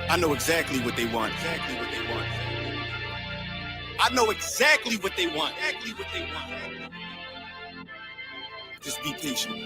I know exactly what they want. I know exactly what they want. Just be patient.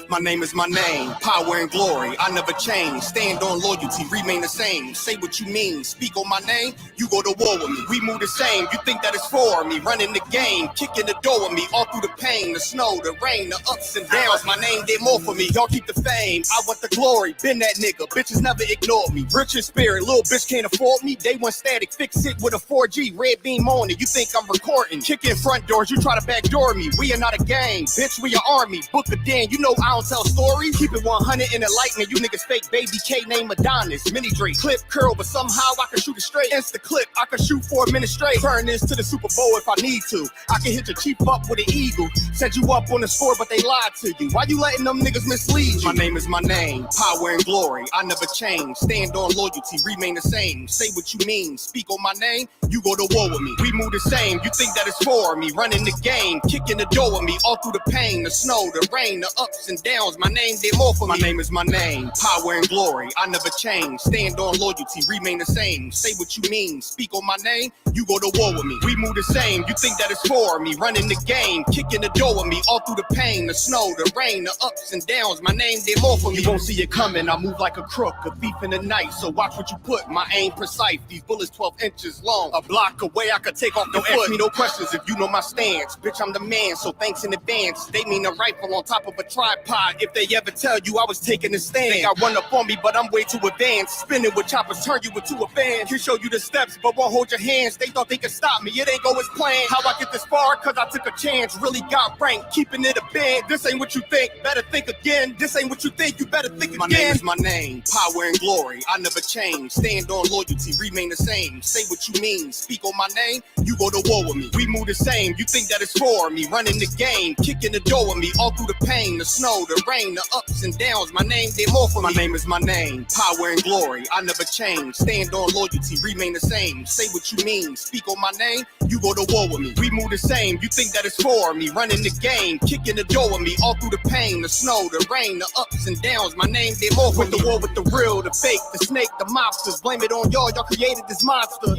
My name is my name, power and glory, I never change. Stand on loyalty, remain the same. Say what you mean, speak on my name, you go to war with me. We move the same, you think that it's for me. Running the game, kicking the door with me. All through the pain, the snow, the rain, the ups and downs. My name did more for me, y'all keep the fame. I want the glory, been that nigga, bitches never ignored me. Rich in spirit, little bitch can't afford me. They want static, fix it with a 4G, red beam on it. You think I'm recording, kicking front doors, you try to backdoor me. We are not a gang, bitch, we an army. Book a den, you know I don't tell stories. Keep it 100 in the lightning. You niggas fake baby K name Adonis. Mini Drake, clip curl, but somehow I can shoot it straight. Insta clip, I can shoot for a minute straight. Turn this to the Super Bowl if I need to. I can hit your chief up with an eagle. Set you up on the score, but they lied to you. Why you letting them niggas mislead you? My name is my name, power and glory. I never change. Stand on loyalty, remain the same. Say what you mean, speak on my name. You go to war with me. We move the same. You think that it's for me. Running the game, kicking the door with me. All through the pain, the snow, the rain, the ups and downs. My name did more for me. My name is my name, power and glory. I never change. Stand on loyalty, remain the same. Say what you mean, speak on my name. You go to war with me. We move the same. You think that it's for me. Running the game, kicking the door with me. All through the pain, the snow, the rain, the ups and downs. My name did more for me. You won't see it coming. I move like a crook, a thief in the night. So watch what you put. My aim precise. These bullets 12 inches long. A block away, I could take off the foot. Ask me no questions if you know my stance. Bitch, I'm the man, so thanks in advance. They mean a rifle on top of a tripod. If they ever tell you I was taking a stand, think I run up on me, but I'm way too advanced. Spinning with choppers, turn you into a fan. Can show you the steps, but won't hold your hands. They thought they could stop me, it ain't go as planned. How I get this far? Cause I took a chance. Really got ranked, keeping it a band. This ain't what you think, better think again. This ain't what you think, you better think again. My name is my name, power and glory. I never change. Stand on loyalty, remain the same. Say what you mean, speak on my name. You go to war with me. We move the same. You think that it's for me. Running the game, kicking the door with me. All through the pain, the snow, the rain, the ups and downs. My name did more for me. My name is my name, power and glory. I never change. Stand on loyalty, remain the same. Say what you mean, speak on my name. You go to war with me. We move the same. You think that it's for me. Running the game, kicking the door with me. All through the pain, the snow, the rain, the ups and downs. My name did more for me. Went to war with the real, the fake, the snake, the mobsters. Blame it on y'all. Y'all created this monster.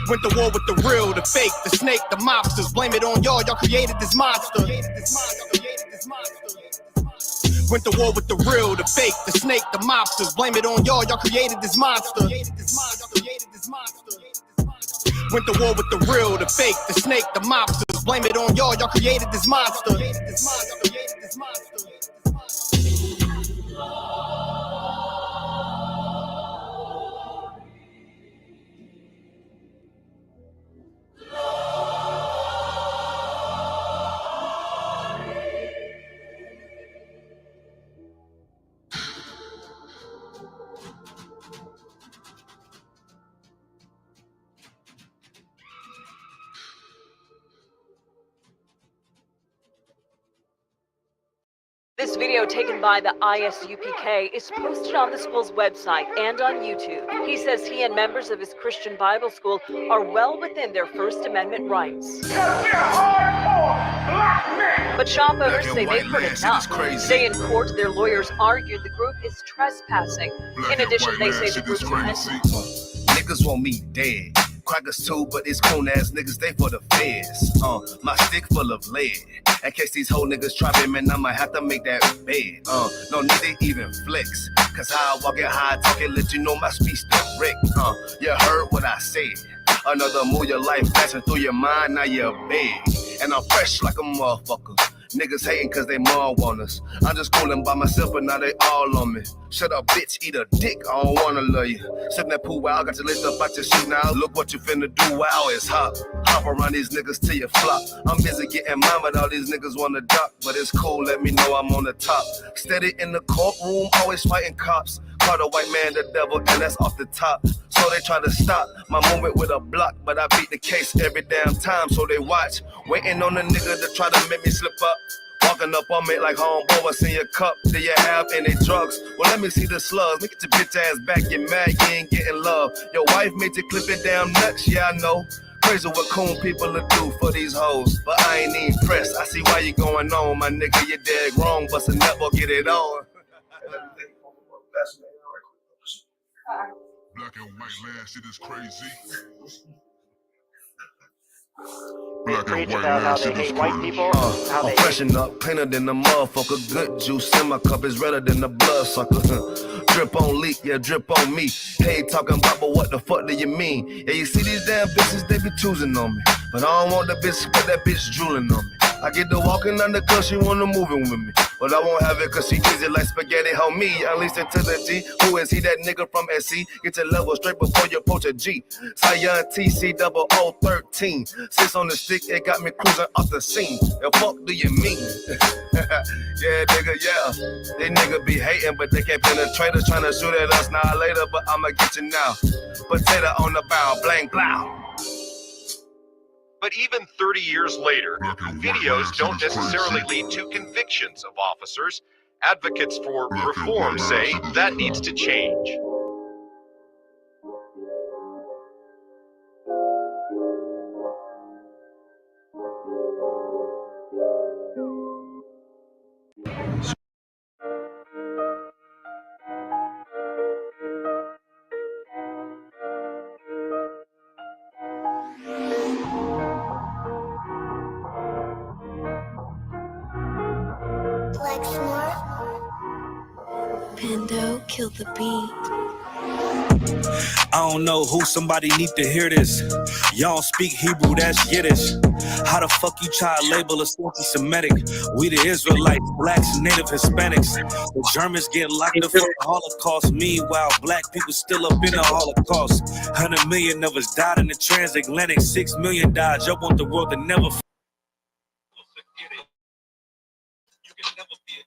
Went to war with the real, the fake, the snake, the mobsters. Blame it on y'all. Y'all created this monster. Went to war with the real, the fake, the snake, the mobsters. Blame it on y'all. Y'all created this monster. Went to war with the real, the fake, the snake, the mobsters. Blame it on y'all. Y'all created this monster. This video taken by the ISUPK is posted on the school's website and on YouTube. He says he and members of his Christian Bible school are well within their First Amendment rights. But shop owners say they've heard enough. Today in court, their lawyers argued the group is trespassing. In addition, they say the group's niggas want me dead. Crackers too, but it's coon ass niggas, they for the feds. My stick full of lead. In case these whole niggas try me, man, I might have to make that bed. No need to even flex. Cause how I walk it, how I talk it, let you know my speech direct. You heard what I said. Another move, your life flashing through your mind, now you're big. And I'm fresh like a motherfucker. Niggas hating cause they mom want us. I'm just coolin' by myself, but now they all on me. Shut up, bitch, eat a dick, I don't wanna love you. Sippin' that pool, wow, got your list up out your shit now. Look what you finna do, wow, it's hot. Hop around these niggas till you flop. I'm busy getting mine, but all these niggas wanna duck. But it's cool, let me know I'm on the top. Steady in the courtroom, always fighting cops. Call the white man the devil, and that's off the top. So they try to stop my movement with a block, but I beat the case every damn time, so they watch. Waiting on the nigga to try to make me slip up. Walking up on me like homeboy, what's in your cup? Do you have any drugs? Well, let me see the slugs. Make it your bitch ass back, get mad, you ain't getting love. Your wife made you clip it damn nuts, yeah, I know. Crazy what coon people will do for these hoes, but I ain't even pressed. I see why you going on, my nigga, you dead wrong, but never get it on. Black and white land, shit is crazy. Preach about how they hate white people. How I'm they freshen up, cleaner than the motherfucker. Good juice in my cup is redder than the blood sucker. Drip on leak, yeah, drip on me. Hey, talking about, but what the fuck do you mean? Yeah, you see these damn bitches, they be choosing on me. But I don't want the bitch, but that bitch drooling on me. I get to walking under cause she wanna moving with me. But I won't have it cause she easy like spaghetti, homie. Unleash it to the G. Who is he? That nigga from SC. Get your level straight before you approach a G. Cyan TC 0013. Sits on the stick, it got me cruising off the scene. The fuck do you mean? Yeah, nigga, yeah. They nigga be hating, but they can't penetrate us. Trying to shoot at us now later, but I'ma get you now. Potato on the bow, blank, blow. But even 30 years later, videos don't necessarily lead to convictions of officers. Advocates for reform say that needs to change. Pando kill the beat. I don't know who, somebody need to hear this. Y'all speak Hebrew, that's Yiddish. How the fuck you try to label us anti-Semitic? We the Israelites, blacks, native Hispanics. The Germans get locked up for the Holocaust. Meanwhile, black people still up in the Holocaust. 100 million of us died in the transatlantic. 6 million died. Y'all want the world to never forget it. You can never be it.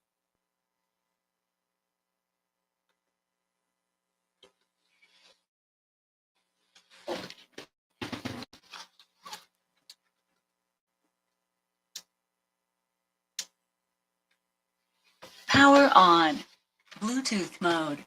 Power on. Bluetooth mode.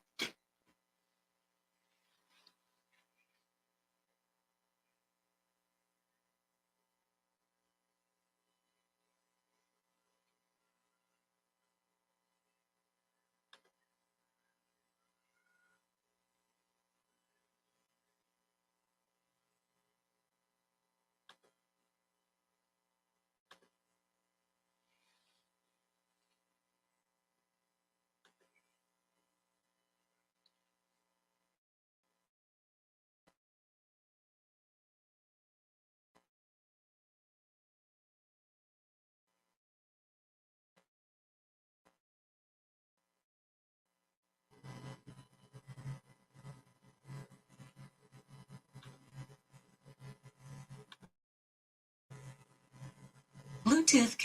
Bluetooth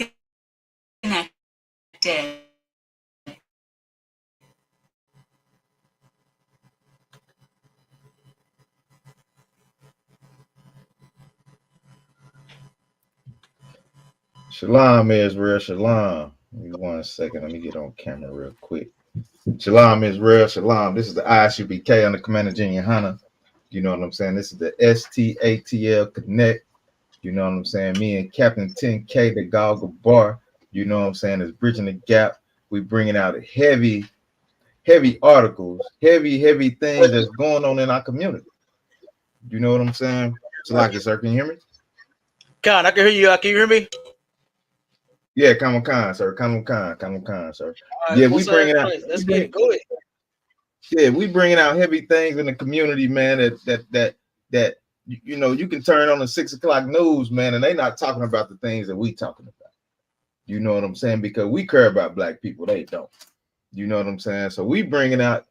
connected. Shalom, Israel, shalom. Give me 1 second. Let me get on camera real quick. Shalom, Israel, shalom. This is the ISUPK under Commander General YAHANNA. You know what I'm saying? This is the STATL Connect. You know what I'm saying? Me and Captain 10K, the Goggle Bar. You know what I'm saying? Is bridging the gap. We bringing out heavy articles, heavy things that's going on in our community. You know what I'm saying? Salaki, sir, can you hear me? Con, I can hear you. Can you hear me? Yeah, come on, sir. Come on, sir. Right, Yeah, we bringing out. Let's get it. Go ahead. Yeah, we bringing out heavy things in the community, man. That you know, you can turn on the 6 o'clock news, man, and they not talking about the things that we talking about. You know what I'm saying? Because we care about black people, they don't. You know what I'm saying? So we bringing out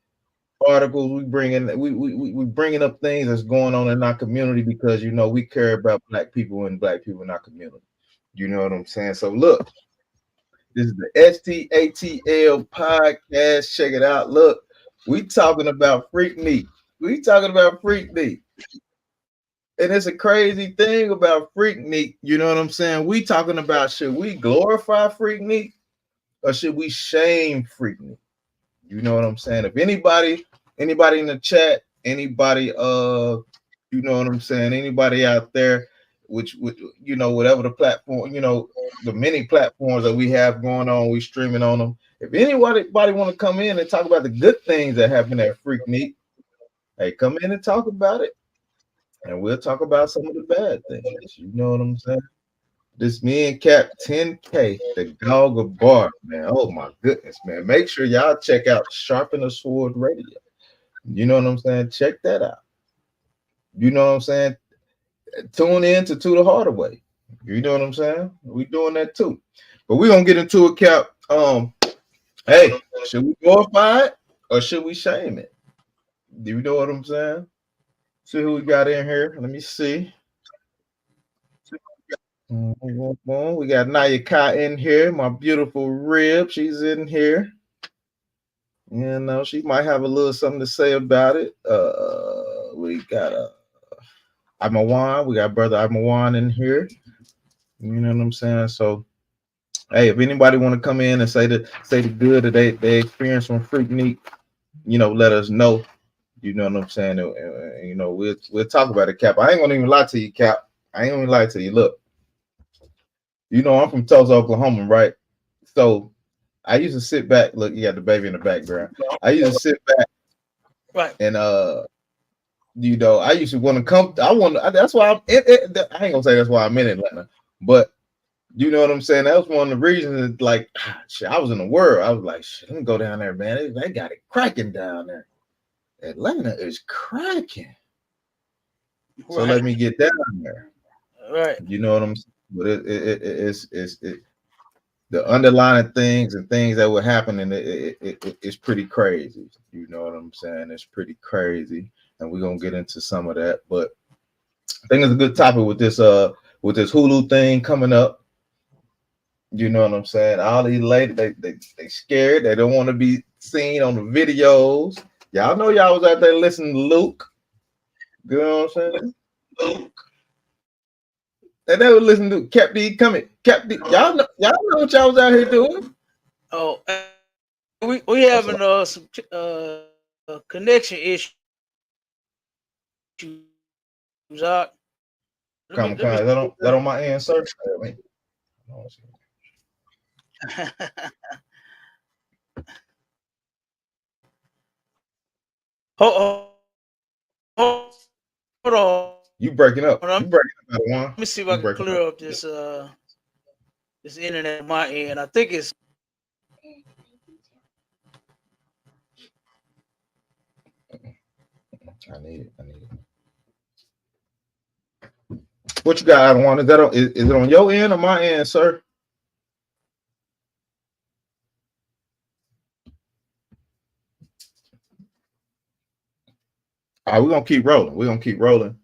articles, we bringing up things that's going on in our community because you know we care about black people and black people in our community. You know what I'm saying? So look, this is the STATL podcast. Check it out. Look, we talking about Freak Neek. We talking about Freak Neek. And it's a crazy thing about Freak Neek. You know what I'm saying? We talking about, should we glorify Freak Neek or should we shame Freak Neek? You know what I'm saying? If anybody in the chat, anybody you know what I'm saying, anybody out there, which you know, whatever the platform, you know, the many platforms that we have going on, we streaming on them. If anybody want to come in and talk about the good things that happen at Freaknik, hey, come in and talk about it, and we'll talk about some of the bad things. You know what I'm saying? This me and Cap 10K, the Gog of Bar, man. Oh my goodness, man. Make sure y'all check out Sharpen the Sword Radio. You know what I'm saying? Check that out. You know what I'm saying? Tune in to the Harder Way. You know what I'm saying? We doing that too. But we're gonna get into it, Cap. Hey, should we glorify it or should we shame it? Do you know what I'm saying? See who we got in here. Let me see. We got Naya Kai in here. My beautiful rib. She's in here. You know, she might have a little something to say about it. We got Imawan. We got brother Imawan in here. You know what I'm saying? So, hey, if anybody want to come in and say the good that they experience from Freaknik, you know, let us know. You know what I'm saying? You know, we'll talk about it, Cap. I ain't gonna even lie to you, Cap. I ain't gonna even lie to you. Look, you know, I'm from Tulsa, Oklahoma, right? So I used to sit back. Look, you got the baby in the background. I used to sit back, right? And you know, I used to want to come. That's why I ain't gonna say that's why I'm in Atlanta, but you know what I'm saying. That was one of the reasons. Like, shit, I was in the world. I was like, shit, let me go down there, man. They got it cracking down there. Atlanta is cracking. Right. So let me get down there. Right. You know what I'm saying? But it's the underlying things and things that were happening. It's pretty crazy. You know what I'm saying? It's pretty crazy, and we're gonna get into some of that. But I think it's a good topic with this Hulu thing coming up. You know what I'm saying? All these ladies, they scared. They don't want to be seen on the videos. Y'all know y'all was out there listening to Luke. You know what I'm saying? Luke. And they were listening to Cap D coming. Cap D. Y'all know what y'all was out here doing. Oh, we having some connection issues. Is that on my end, sir? Hold on. You breaking up. You breaking up, one. Let me see if I can clear up this internet on my end. I think it's I need it. What you got, One? Is it on your end or my end, sir? All right, we're gonna keep rolling.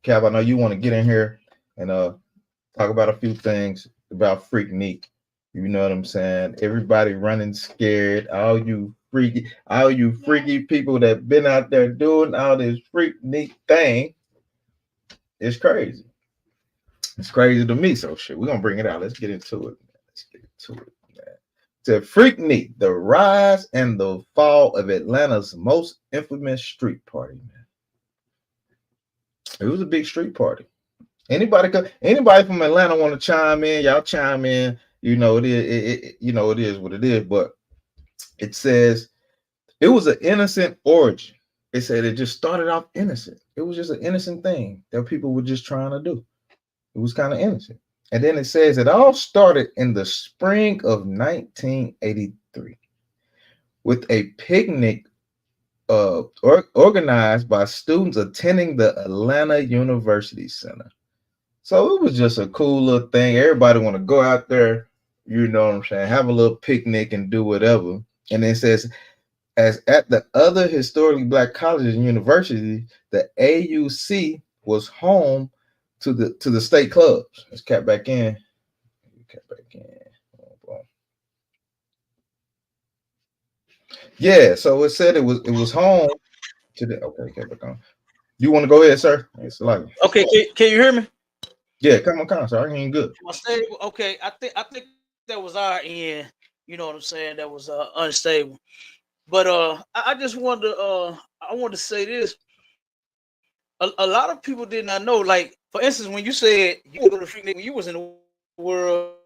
Cav, I know you want to get in here and talk about a few things about Freaknik. You know what I'm saying? Everybody running scared. All you freaky people that been out there doing all this Freaknik thing. It's crazy. It's crazy to me. So shit, we're gonna bring it out. Let's get into it. To Freaknik, the rise and the fall of Atlanta's most infamous street party, man. It was a big street party. Anybody from Atlanta want to chime in? Y'all chime in. You know it is what it is. But it says it was an innocent origin. It said it just started off innocent. It was just an innocent thing that people were just trying to do. It was kind of innocent. And then it says it all started in the spring of 1983 with a picnic organized by students attending the Atlanta University Center. So it was just a cool little thing. Everybody want to go out there, you know what I'm saying, have a little picnic and do whatever. And it says, as at the other historically Black colleges and universities, the AUC was home to the state clubs. Let's cap back in. Yeah, so it said it was home to the cap back on. You want to go ahead, sir? It's like okay. Can you hear me? Yeah, come on, sir. I ain't good. Okay, I think that was our end. You know what I'm saying? That was unstable. But I just wanted to say this. A lot of people did not know. Like, for instance, when you said you were going to Freaknik when you was in the world,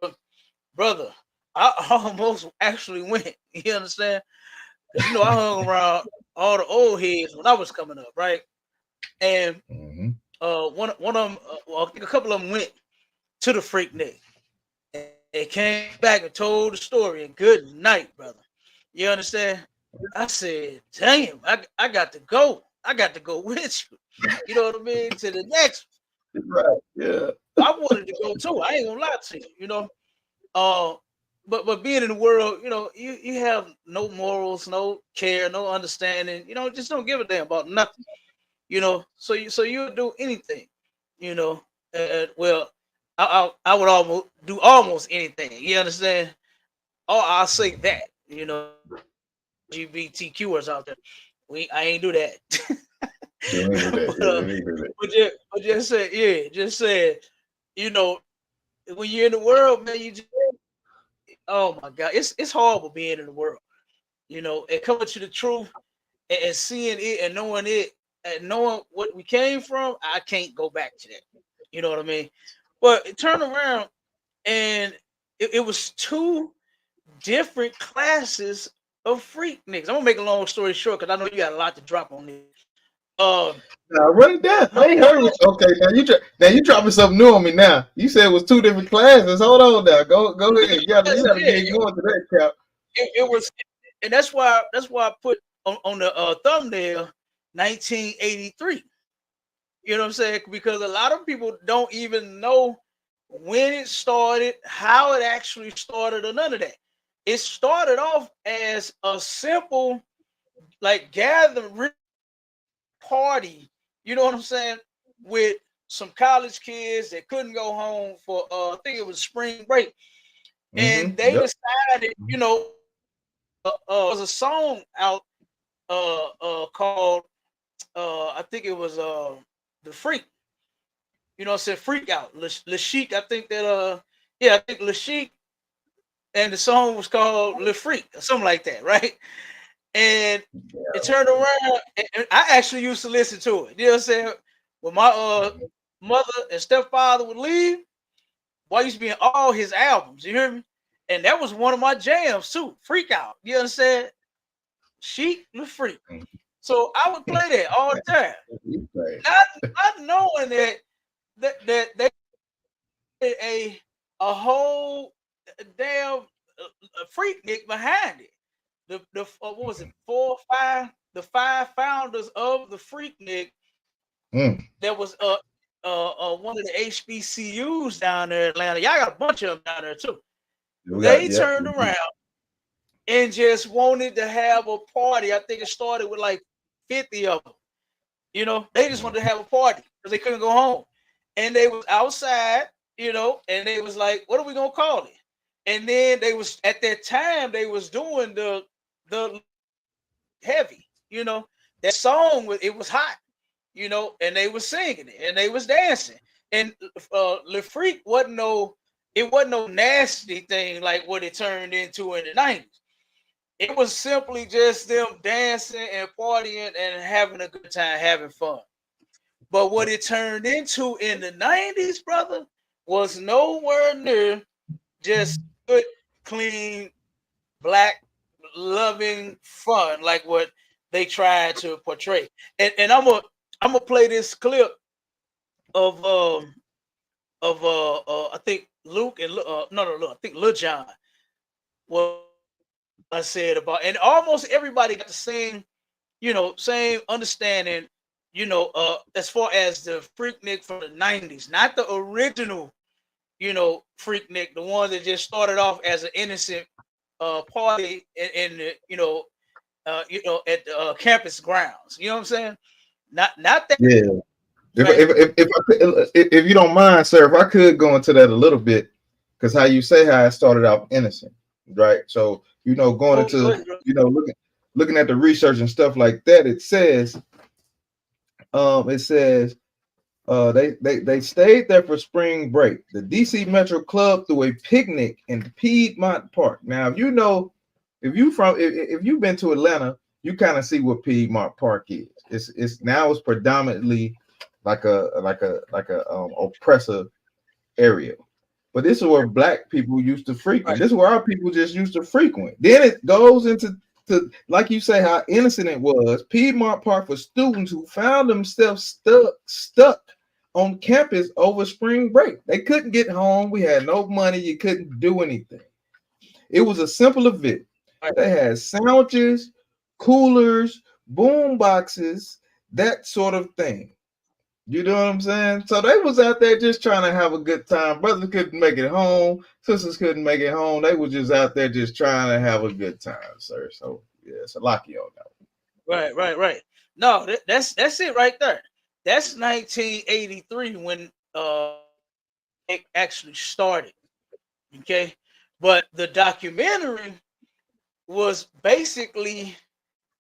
brother, I almost actually went. You understand? You know, I hung around all the old heads when I was coming up, right? And one of them, well, I think a couple of them went to the Freaknik. And they came back and told the story. And good night, brother. You understand? I said, damn, I got to go. I got to go with you. You know what I mean? To the next. Right. Yeah. I wanted to go too. I ain't gonna lie to you, you know. But being in the world, you know, you have no morals, no care, no understanding, you know, just don't give a damn about nothing, you know. So you'll do anything, you know. Well, I would almost do almost anything. You understand? Oh, I'll say that, you know, LGBTQers out there. I ain't do that. But just say, yeah, just say, you know, when you're in the world, man, you just, oh my God, it's horrible being in the world, you know, and coming to the truth and seeing it and knowing what we came from. I can't go back to that. You know what I mean? But it turned around and it was two different classes of freakniks. I'm gonna make a long story short because I know you got a lot to drop on this. Now run it down. I ain't heard what. Okay, now you dropping something new on me. Now you said it was two different classes. Hold on, now go ahead. You gotta get going to that, Cap. It was, and that's why I put on the thumbnail 1983. You know what I'm saying? Because a lot of people don't even know when it started, how it actually started, or none of that. It started off as a simple, like, gathering party. You know what I'm saying? With some college kids that couldn't go home for I think it was spring break, and they decided, you know, was a song out called I think it was The Freak. You know, it said Freak Out. Lashik, I think that yeah, I think Lashik, and the song was called Le Freak or something like that, right? And it turned around, and I actually used to listen to it. You know what I'm saying? When my mother and stepfather would leave, boy, I used to be in all his albums. You hear me? And that was one of my jams too. Freak Out. You understand? Chic Le Freak. So I would play that all the time, not knowing that they had a whole damn freaknik behind it. The what was it, 4 or 5? The 5 founders of the Freaknik. That was one of the HBCUs down there in Atlanta. Y'all got a bunch of them down there too. They turned around and just wanted to have a party. I think it started with like 50 of them. You know, they just wanted to have a party because they couldn't go home. And they was outside, you know, and they was like, what are we gonna call it? And then they was, at that time, they was doing the heavy, you know, that song it was hot, you know, and they was singing it and they was dancing. And Le Freak wasn't no nasty thing like what it turned into in the 90s. It was simply just them dancing and partying and having a good time, having fun. But what it turned into in the 90s, brother, was nowhere near just good, clean, black, loving fun like what they tried to portray. And I'm gonna play this clip of I think Luke and I think Lil John. What I said about, and almost everybody got the same, you know, same understanding, you know, as far as the Freaknik from the 90s, not the original, you know, Freaknik, the one that just started off as an innocent party in the, you know, at the campus grounds. You know what I'm saying? Not that. Yeah. If you don't mind, sir, if I could go into that a little bit, because how you say how it started off innocent, right? So, you know, going into, you know, looking at the research and stuff like that, it says they stayed there for spring break. The DC Metro Club threw a picnic in Piedmont Park. Now, if you know, if you've been to Atlanta, you kind of see what Piedmont Park is. It's predominantly like a oppressive area. But this is where black people used to frequent. Right. This is where our people just used to frequent. Then it goes into like you say, how innocent it was. Piedmont Park for students who found themselves stuck on campus over spring break. They couldn't get home. We had no money. You couldn't do anything. It was a simple event. Right. They had sandwiches, coolers, boom boxes, that sort of thing. You know what I'm saying? So they was out there just trying to have a good time. Brothers couldn't make it home. Sisters couldn't make it home. They was just out there just trying to have a good time, sir. So yeah, it's a lucky on that. Right. No, that's it right there. That's 1983 when it actually started. Okay, but the documentary was basically,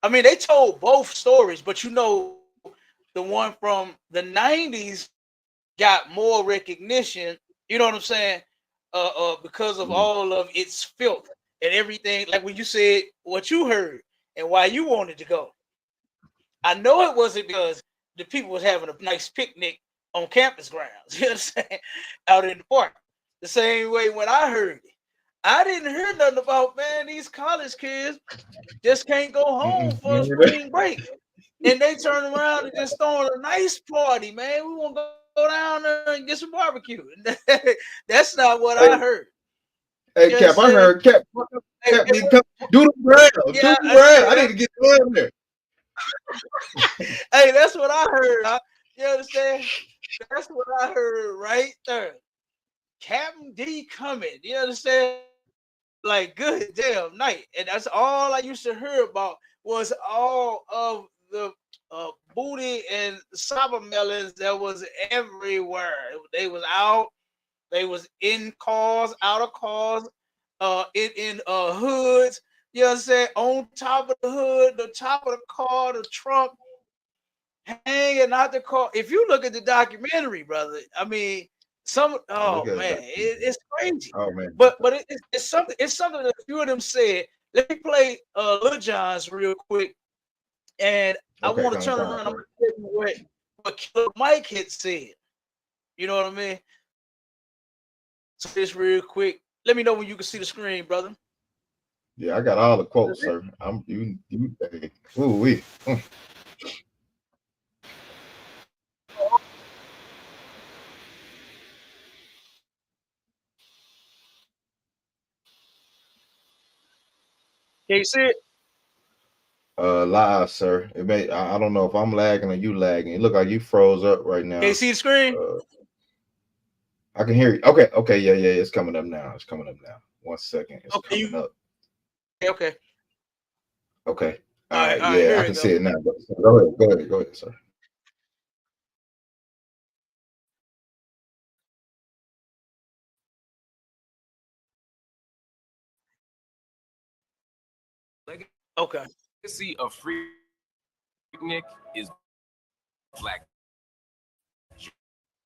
I mean, they told both stories, but you know, the one from the 90s got more recognition, you know what I'm saying? Because of all of its filth and everything. Like when you said what you heard and why you wanted to go. I know it wasn't because the people was having a nice picnic on campus grounds, you know what I'm saying? Out in the park. The same way when I heard it. I didn't hear nothing about, man, these college kids just can't go home for a spring break. And they turn around and just throwing a nice party, man. We want to go down there and get some barbecue. That's not what I heard. Hey, Cap, I heard Cap need to come do the ground. Yeah, do the ground. I need to get down there. Hey, that's what I heard. You understand? That's what I heard right there. Captain D coming. You understand? Like, good damn night. And that's all I used to hear about was all of the booty and sour melons that was everywhere. They was out. They was in cars, out of cars, in hoods. You know what I'm saying? On top of the hood, the top of the car, the trunk, hanging out the car. If you look at the documentary, brother, I mean, it's crazy. Oh man, but it's something that a few of them said. Let me play Lil Jon's real quick, and I want to turn around. I'm gonna tell you what Killer Mike had said. You know what I mean? So this real quick. Let me know when you can see the screen, brother. Yeah, I got all the quotes, sir. Ooh-wee. Can you see it? Live, sir. It may. I don't know if I'm lagging or you lagging. It look like you froze up right now. Can you see the screen? I can hear you. Okay, yeah. It's coming up now. 1 second. It's coming up. Okay. All right. Yeah, I can see it now. Go ahead, sir. Okay. Legacy of Freaknik is black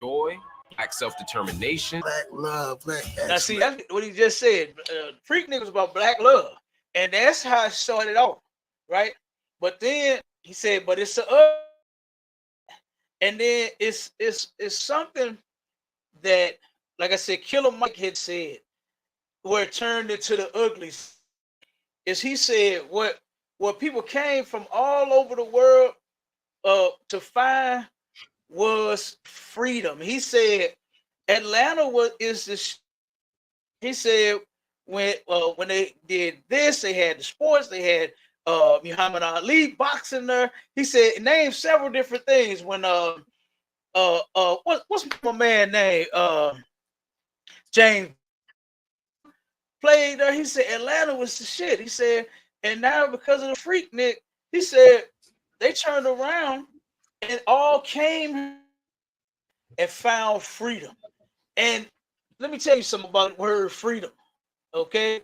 joy, black self-determination, black love, black excellence. Now see, that's what he just said. Freaknik was about black love, and that's how it started off, right? But then he said, "But it's and then it's something that, like I said, Killer Mike had said, where it turned into the uglies. Is he said what people came from all over the world to find was freedom. He said Atlanta is this. He said when they did this, they had the sports, they had Muhammad Ali boxing there. He said named several different things when what's my man name? James played there. He said Atlanta was the shit. He said, and now because of the Freaknik, he said they turned around and all came and found freedom. And let me tell you something about the word freedom. Okay,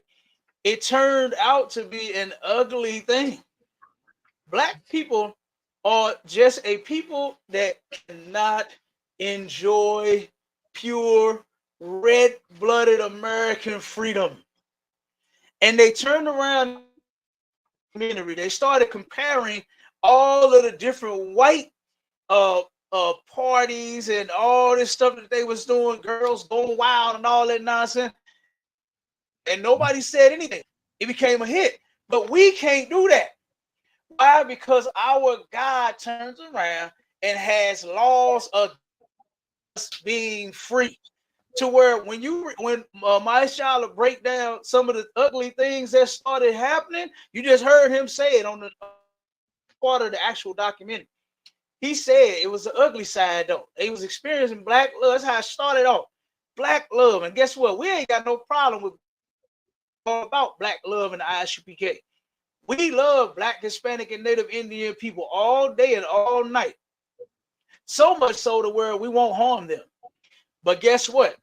it turned out to be an ugly thing. Black people are just a people that cannot enjoy pure red-blooded American freedom. And they turned around. They started comparing all of the different white parties and all this stuff that they was doing, girls going wild and all that nonsense, and nobody said anything. It became a hit, but we can't do that. Why? Because our God turns around and has laws of being free, to where when my child break down some of the ugly things that started happening, you just heard him say it on the part of the actual documentary. He said it was the ugly side though. He was experiencing black love. That's how it started off. Black love. And guess what? We ain't got no problem with all about black love in the ISUPK. We love Black, Hispanic, and Native Indian people all day and all night. So much so to where we won't harm them. But guess what?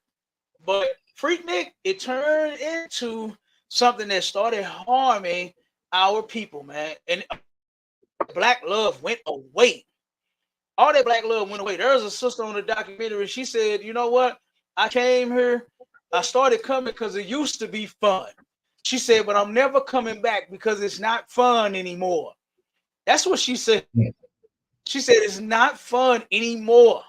But Freaknik, it turned into something that started harming our people, man. And black love went away. All that black love went away. There was a sister on the documentary. She said, you know what? I came here. I started coming because it used to be fun. She said, but I'm never coming back because it's not fun anymore. That's what she said. She said, it's not fun anymore.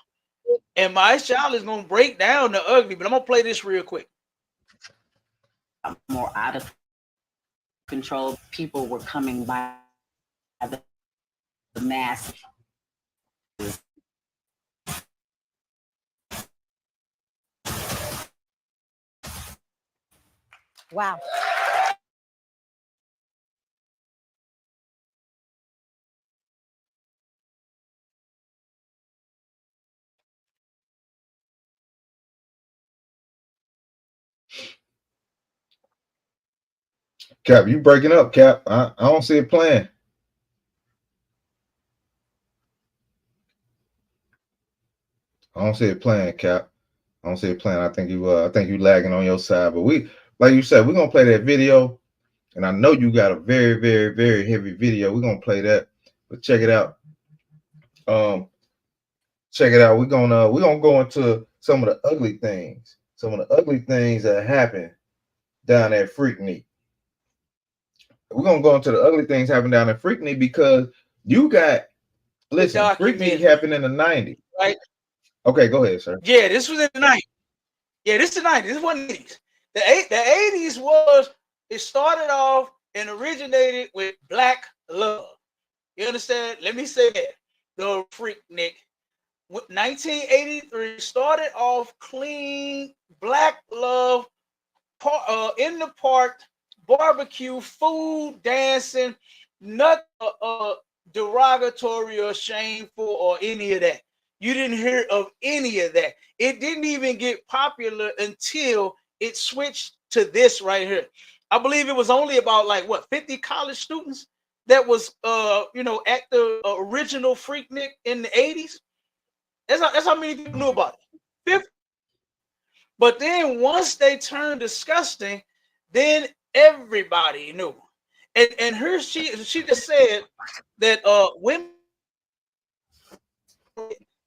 And my child is going to break down the ugly, but I'm going to play this real quick. More out of control. People were coming by the mass. Wow. Cap, you breaking up, Cap. I don't see it playing. I don't see it playing, Cap. I don't see it playing. I think you lagging on your side. But we, like you said, we're gonna play that video. And I know you got a very, very, very heavy video. We're gonna play that, but check it out. Check it out. We're gonna go into some of the ugly things. Some of the ugly things that happen down at Freaknik. We're gonna go into the ugly things happening down at Freaknik because you got Freaknik happened in the 90s. Right. Okay, go ahead, sir. Yeah, this was in the 90s. Yeah, this is the 90s. This wasn't the 80s. The 80s was, it started off and originated with black love. You understand? Let me say that. The Freaknik. 1983 started off clean, black love, in the park, barbecue, food, dancing, nothing derogatory or shameful or any of that. You didn't hear of any of that. It didn't even get popular until it switched to this right here. I believe it was only about 50 college students that was at the original Freaknik in the 80s. That's how many people knew about it. 50. But then once they turned disgusting, then everybody knew. And her she just said that women,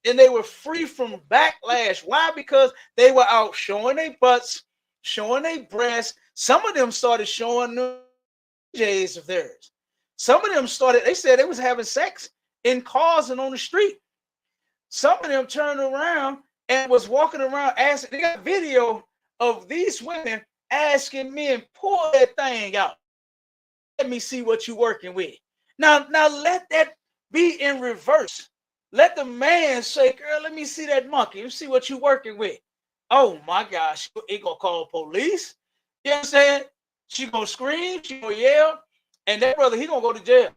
and they were free from backlash. Why? Because they were out showing their butts, showing their breasts. Some of them started showing the DJs of theirs. Some of them they said they was having sex in cars and on the street. Some of them turned around and was walking around asking. They got video of these women asking men, pull that thing out. Let me see what you working with. Now let that be in reverse. Let the man say, girl, let me see that monkey. Let me see what you working with. Oh my gosh, it gonna call police. You know what I'm saying? She gonna scream, she gonna yell, and that brother, he gonna go to jail.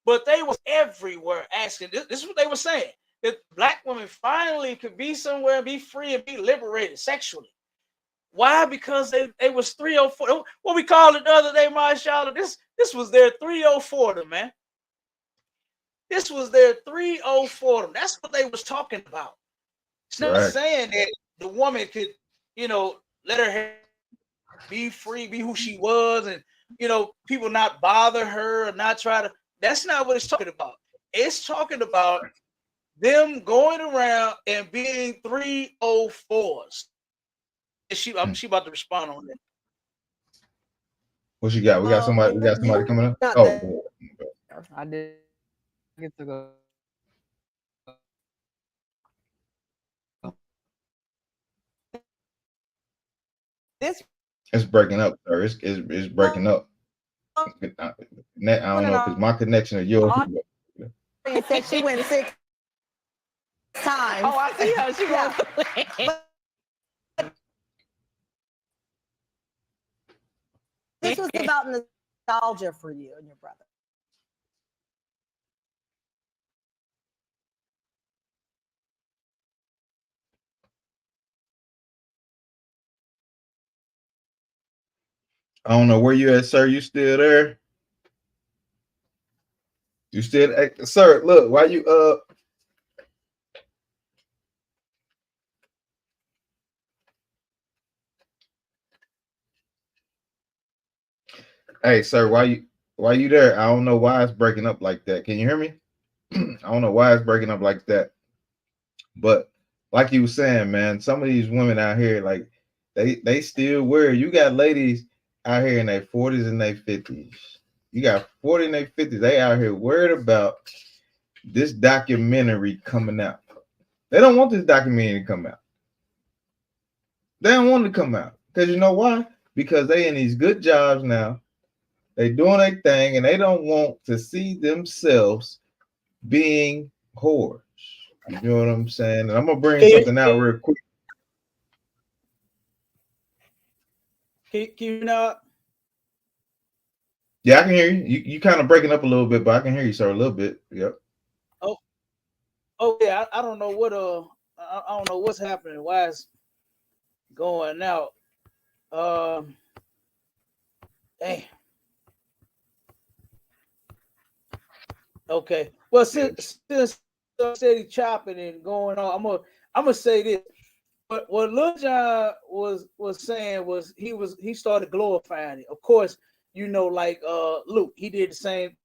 But they was everywhere asking. This is what they were saying, that black women finally could be somewhere and be free and be liberated sexually. Why? Because they was 304. What we called it the other day, Marshall. This was their 304, man. This was their 304. That's what they was talking about. It's not saying that the woman could, let her hair be free, be who she was, and people not bother her or not try to. That's not what it's talking about. It's talking about them going around and being 304s. She about to respond on that. What you got? We got somebody. We got somebody coming up. Oh, I did get to go. It's breaking up, sir. It's breaking up. I don't know if it's my connection or yours. Said she went 6 times. Oh, I see how she went. This was about nostalgia for you and your brother. I don't know where you at, sir. You still there? You still, sir? Look, why you Hey, sir, why you there? I don't know why it's breaking up like that. Can you hear me? I don't know why it's breaking up like that. But like you were saying, man, some of these women out here, like they still wear. You got ladies out here in their 40s and their 50s. You got 40 and their 50s. They out here worried about this documentary coming out. They don't want this documentary to come out. They don't want it to come out. Because you know why? Because they in these good jobs now. They doing their thing, and they don't want to see themselves being whores. You know what I'm saying? And I'm gonna bring something out real quick. Can you not? Yeah, I can hear you. You kind of breaking up a little bit, but I can hear you, sir, a little bit. Yep. Oh yeah, I don't know what I don't know what's happening. Why it's going out? Dang. Okay. Well, since steady chopping and going on, I'm gonna say this. But what Lil Jon was saying was he started glorifying it. Of course, you know, like Luke, he did the same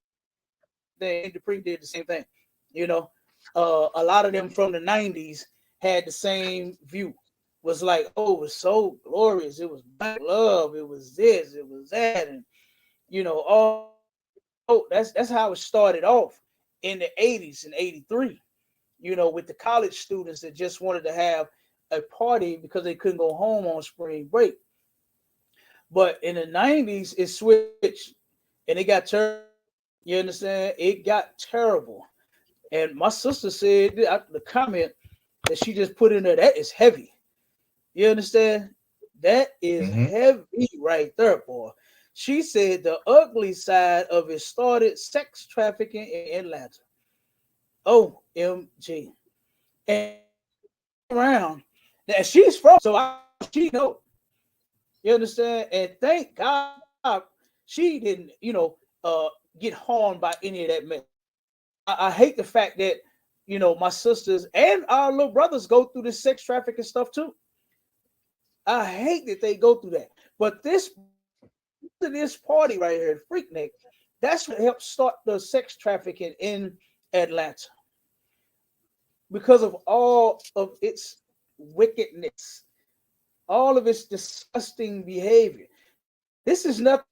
thing. Dupree did the same thing. You know, a lot of them from the 90s had the same view. Was like, oh, it was so glorious. It was black love. It was this. It was that, and you know, that's how it started off in the 80s and 83. You know, with the college students that just wanted to have a party because they couldn't go home on spring break. But in the 90s, it switched and it got terrible. You understand? It got terrible. And my sister said the comment that she just put in there, that is heavy. You understand? That is heavy right there, boy. She said the ugly side of it started sex trafficking in Atlanta. OMG. And around. Now she's from, so she know. You understand? And thank God she didn't, get harmed by any of that mess. I hate the fact that, my sisters and our little brothers go through this sex trafficking stuff too. I hate that they go through that. But this party right here, Freaknik, that's what helped start the sex trafficking in Atlanta. Because of all of its wickedness, all of its disgusting behavior. This is nothing,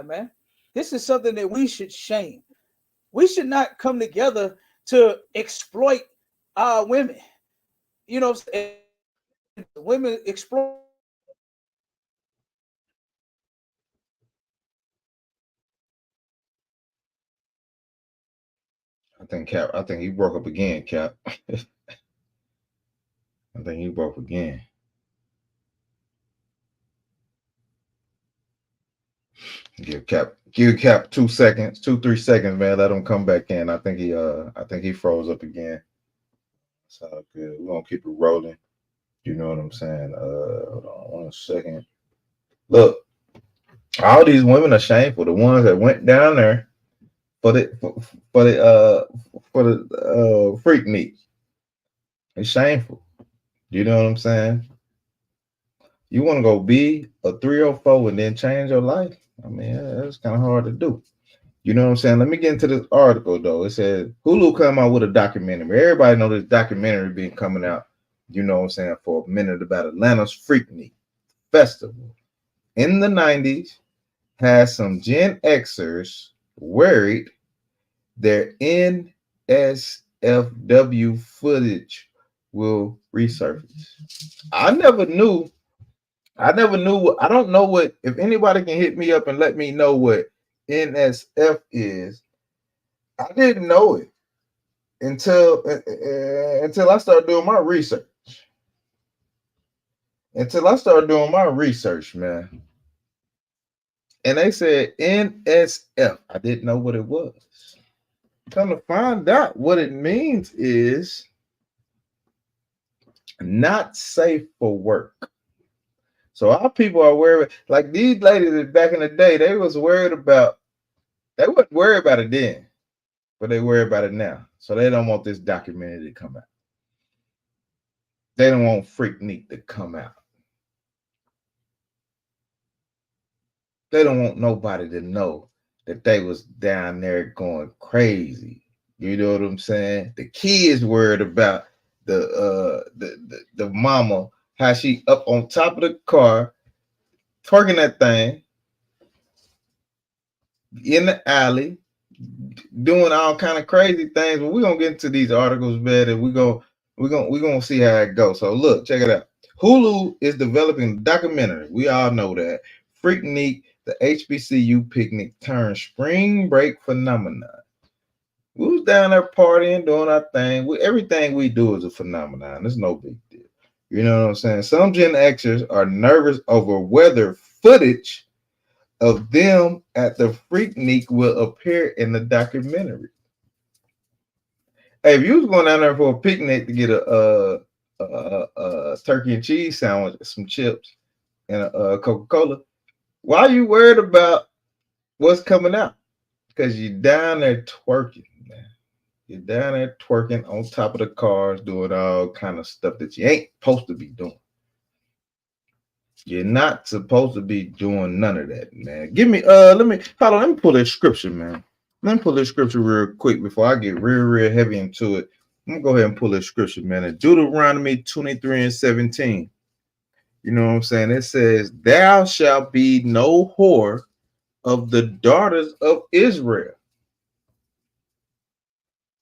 man. This is something that we should shame. We should not come together to exploit our women. You know, women exploit. I think he broke up again, Cap. I think he broke again. Give Cap 2 seconds, 3 seconds, man. Let him come back in. I think he froze up again. It's all good. We're gonna keep it rolling. You know what I'm saying? Hold on 1 second. Look, all these women are shameful. The ones that went down there for the freak meet. It's shameful. You know what I'm saying? You want to go be a 304 and then change your life? I mean, that's kind of hard to do. You know what I'm saying? Let me get into this article, though. It said Hulu come out with a documentary. Everybody know this documentary been coming out, you know what I'm saying, for a minute about Atlanta's Freaknik Festival. In the 90s, has some Gen Xers worried their NSFW footage will resurface. I never knew I never knew. I don't know what. If anybody can hit me up and let me know what NSF is, I didn't know it until I started doing my research. Man. And they said NSF. I didn't know what it was. Come to find out what it means is not safe for work. So our people are worried, like these ladies back in the day, they wasn't worried about it then, but they worry about it now. So they don't want this documentary to come out. They don't want Freaknik to come out. They don't want nobody to know that they was down there going crazy. You know what I'm saying? The kids worried about the mama, how she up on top of the car, twerking that thing in the alley, doing all kind of crazy things. But we're gonna get into these articles, man, and we're gonna see how it goes. So look, check it out. Hulu is developing a documentary. We all know that. Freaknik, the HBCU picnic turned spring break phenomenon. We was down there partying, doing our thing. Everything we do is a phenomenon. It's no big deal. You know what I'm saying? Some Gen Xers are nervous over whether footage of them at the Freaknik will appear in the documentary. Hey, if you was going down there for a picnic to get a turkey and cheese sandwich, some chips, and a Coca-Cola, why are you worried about what's coming out? Because you're down there twerking, man. You're down there twerking on top of the cars, doing all kind of stuff that you ain't supposed to be doing. You're not supposed to be doing none of that, man. Let me pull this scripture, man. Let me pull this scripture real quick before I get real heavy into it. I'm gonna go ahead and pull this scripture, man. In Deuteronomy 23:17. You know what I'm saying? It says, "Thou shalt be no whore of the daughters of Israel."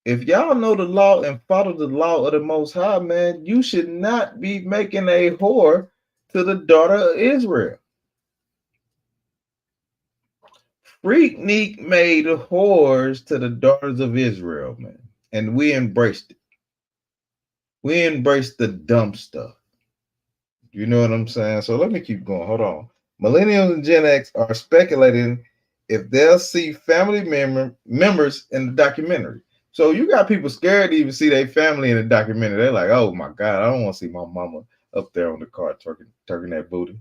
If y'all know the law and follow the law of the Most High, man, you should not be making a whore to the daughter of Israel. Freaknik made whores to the daughters of Israel, man, and we embraced it. We embraced the dumb stuff. You know what I'm saying? So let me keep going. Hold on. Millennials and Gen X are speculating if they'll see family members in the documentary. So you got people scared to even see their family in the documentary. They're like, "Oh my God, I don't want to see my mama up there on the car twerking that booty."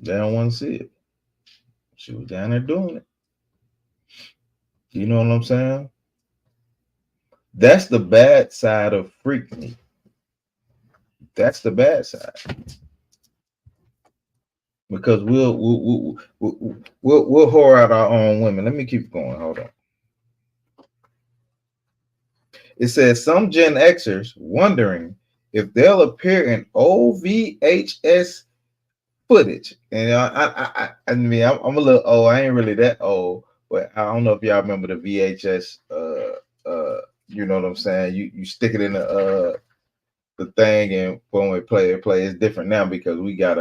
They don't want to see it. She was down there doing it. You know what I'm saying? That's the bad side of Freaknik. That's the bad side. Because we'll whore out our own women. Let me keep going. Hold on. It says some Gen Xers wondering if they'll appear in old VHS footage. And I mean, I'm a little old. I ain't really that old, but I don't know if y'all remember the VHS. You know what I'm saying? You stick it in the thing, and when we play, it's different now because we got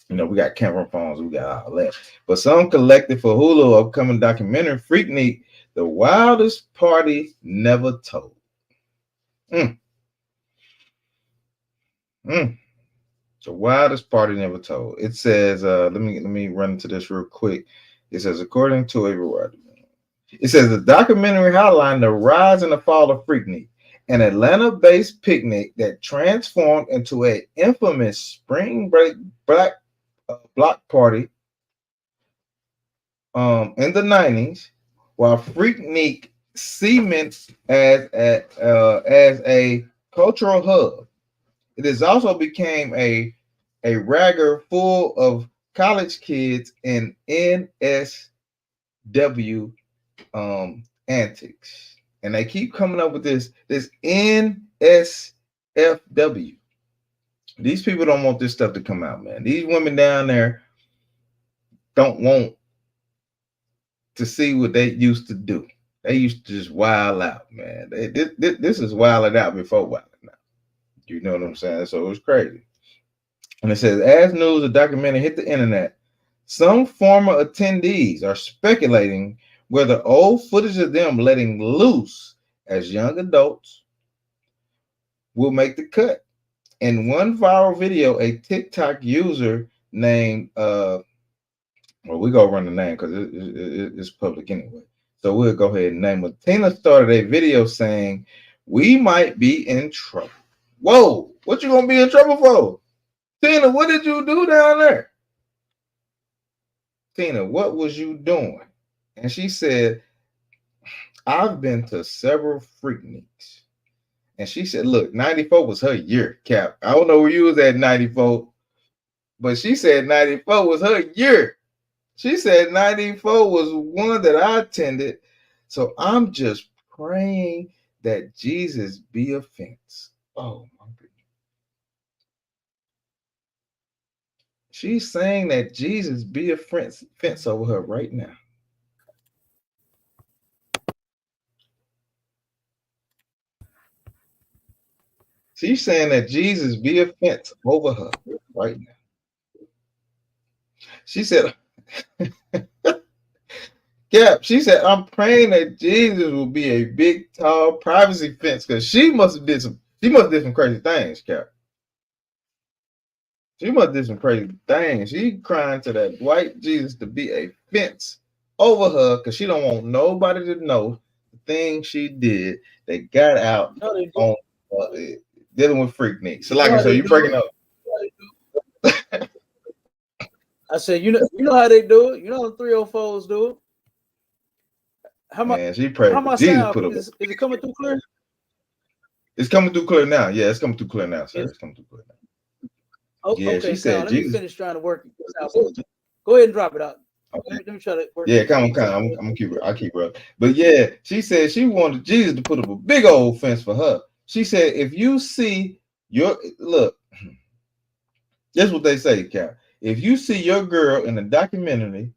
we got camera phones, we got all that. But some collected for Hulu upcoming documentary Freaknik, the wildest party never told. The wildest party never told. It says, let me run into this real quick. It says, according to it says the documentary highlighted the rise and the fall of Freaknik, an Atlanta-based picnic that transformed into an infamous spring break block party in the 90s, while Freaknik cements as a cultural hub. It has also became a ragger full of college kids and NSW antics. And they keep coming up with this NSFW. These people don't want this stuff to come out, man. These women down there don't want to see what they used to do. They used to just wild out, man. This is wilding out before wilding out. You know what I'm saying? So it was crazy. And it says, as news of documentary hit the internet, some former attendees are speculating whether old footage of them letting loose as young adults will make the cut. In one viral video, a TikTok user named, well, we go run the name because it's public anyway. So we'll go ahead and name it. Tina started a video saying, we might be in trouble. Whoa, what you gonna be in trouble for? Tina, what did you do down there? Tina, what was you doing? And she said, I've been to several Freakniks. And she said, look, 94 was her year, Cap. I don't know where you was at 94, but she said 94 was her year. She said 94 was one that I attended. So I'm just praying that Jesus be a fence. Oh, my goodness. She's saying that Jesus be a fence over her right now. She's saying that Jesus be a fence over her right now. She said, yeah, she said, I'm praying that Jesus will be a big, tall privacy fence because she must have did some crazy things, Cap. She must have did some crazy things. She crying to that white Jesus to be a fence over her because she don't want nobody to know the thing she did that got out on dealing with Freaknik. So, like I said, you breaking up. I said, you know how they do it. You know how 304s do it. How my sound? Is it coming through clear? It's coming through clear now. Yeah, it's coming through clear now, sir. It's coming through clear now. Oh, yeah, okay, she said, let me finish trying to work it. Go ahead and drop it out. Okay. Let me try to work it. I'm gonna keep it. I'll keep her up. But yeah, she said she wanted Jesus to put up a big old fence for her. She said, if you see look, that's what they say, Cal. If you see your girl in the documentary,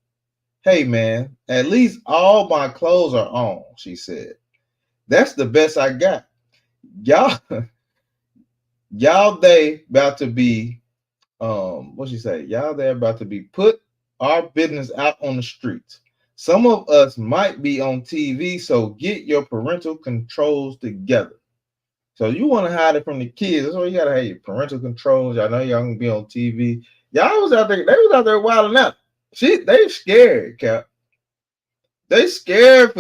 hey man, at least all my clothes are on, she said. That's the best I got. Y'all they about to be what she say? Y'all they about to be put our business out on the streets. Some of us might be on TV, so get your parental controls together. So you want to hide it from the kids. That's why you gotta have your parental controls. I know y'all gonna be on TV. Y'all was out there, they was out there wilding out. They scared, Cap. They scared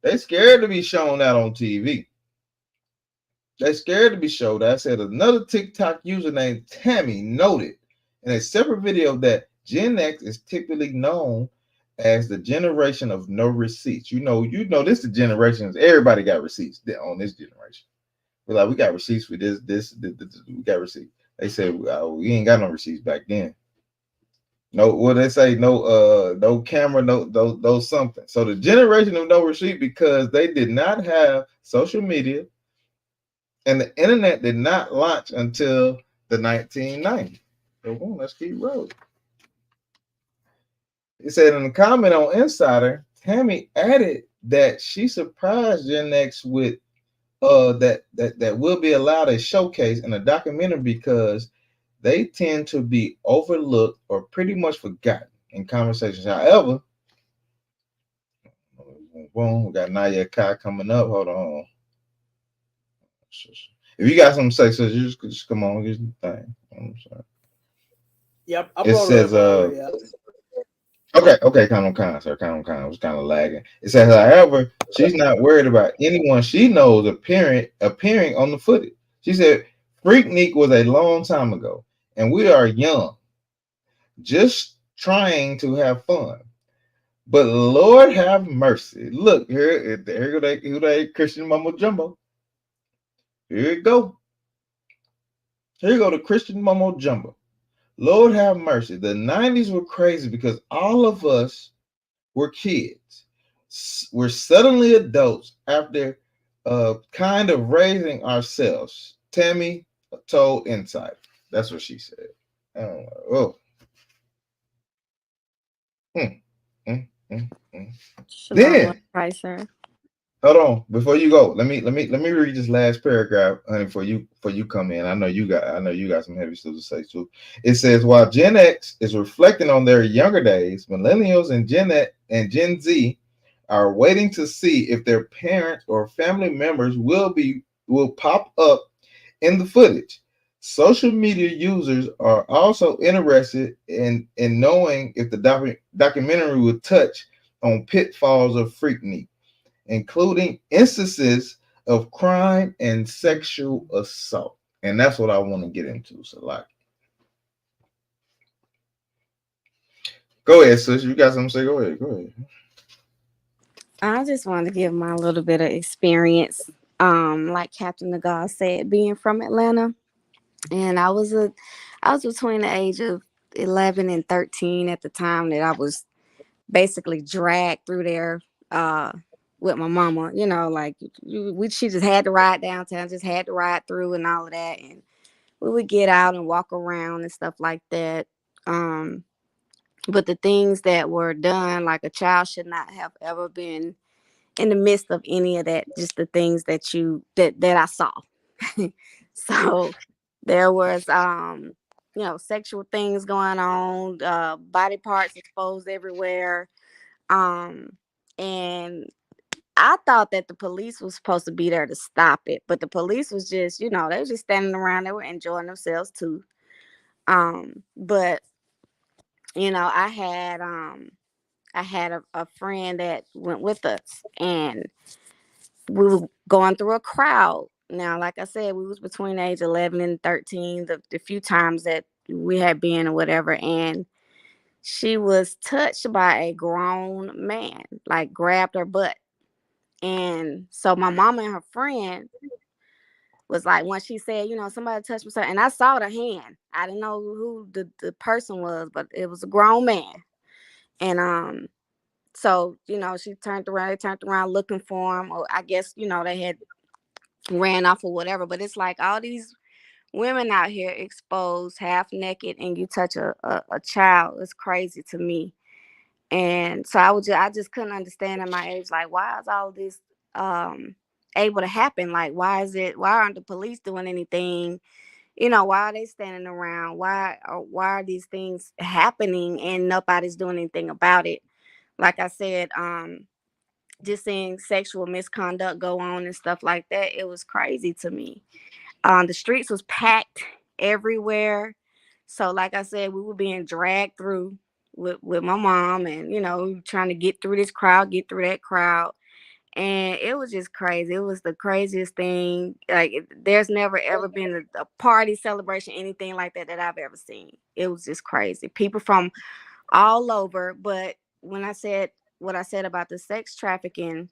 they scared to be shown out on TV. They scared to be showed. I said another TikTok user named Tammy noted in a separate video that Gen X is typically known as the generation of no receipts. You know, this is the generations. Everybody got receipts on this generation. We're like, we got receipts for this, we got receipts. They said we ain't got no receipts back then. No, what they say, no camera, no something. So the generation of no receipt, because they did not have social media. And the internet did not launch until the 1990s. So let's keep rolling. It said in the comment on Insider, Tammy added that she surprised Gen X with that will be allowed a showcase in a documentary because they tend to be overlooked or pretty much forgotten in conversations. However, boom, we got Naya Kai coming up. Hold on. If you got something to say, so just come on, get the thing. I'm sorry. Yep, I it says okay, kind of, sir. Kind of was kind of lagging. It says, however, she's not worried about anyone she knows appearing on the footage. She said, Freaknik was a long time ago, and we are young, just trying to have fun. But Lord have mercy. Look, here go that Christian Mumbo Jumbo. Here you go. Here you go, the Christian Mumbo Jumbo. Lord have mercy. The 90s were crazy because all of us were kids. We're suddenly adults after kind of raising ourselves. Tammy told Insider. That's what she said. Oh. Shalom, Pricer. Hold on, before you go, let me read this last paragraph, honey, for you come in. I know you got some heavy stuff to say too. It says, while Gen X is reflecting on their younger days, millennials and Gen Z are waiting to see if their parents or family members will pop up in the footage. Social media users are also interested in knowing if the documentary will touch on pitfalls of Freaknik, including instances of crime and sexual assault. And that's what I want to get into. So, like, go ahead, sis. You got something to say? Go ahead. I just wanted to give my little bit of experience. Like Captain Nagal said, being from Atlanta, and I was between the age of 11 and 13 at the time that I was basically dragged through there with my mama. You know, like she just had to ride downtown, just had to ride through and all of that, and we would get out and walk around and stuff like that. But the things that were done, like a child should not have ever been in the midst of any of that, just the things that I saw. So there was sexual things going on, body parts exposed everywhere. And I thought that the police was supposed to be there to stop it, but the police was just, they were just standing around, they were enjoying themselves too. But I had a friend that went with us, and we were going through a crowd. Now, like I said, we was between age 11 and 13, the few times that we had been or whatever, and she was touched by a grown man, like grabbed her butt. And so my mama and her friend was like, when she said, somebody touched me, and I saw the hand. I didn't know who the person was, but it was a grown man. And so, she turned around looking for him, or I guess, they had ran off or whatever. But it's like all these women out here exposed, half naked, and you touch a child. It's crazy to me. And so I just couldn't understand at my age, like, why is all this able to happen? Like, why aren't the police doing anything? Why are they standing around? Why are these things happening and nobody's doing anything about it? Like I said, just seeing sexual misconduct go on and stuff like that, it was crazy to me. The streets was packed everywhere. So like I said, we were being dragged through with my mom, and trying to get through this crowd, get through that crowd. And it was just crazy. It was the craziest thing. Like, there's never ever been a party, celebration, anything like that I've ever seen. It was just crazy. People from all over. But when I said what I said about the sex trafficking,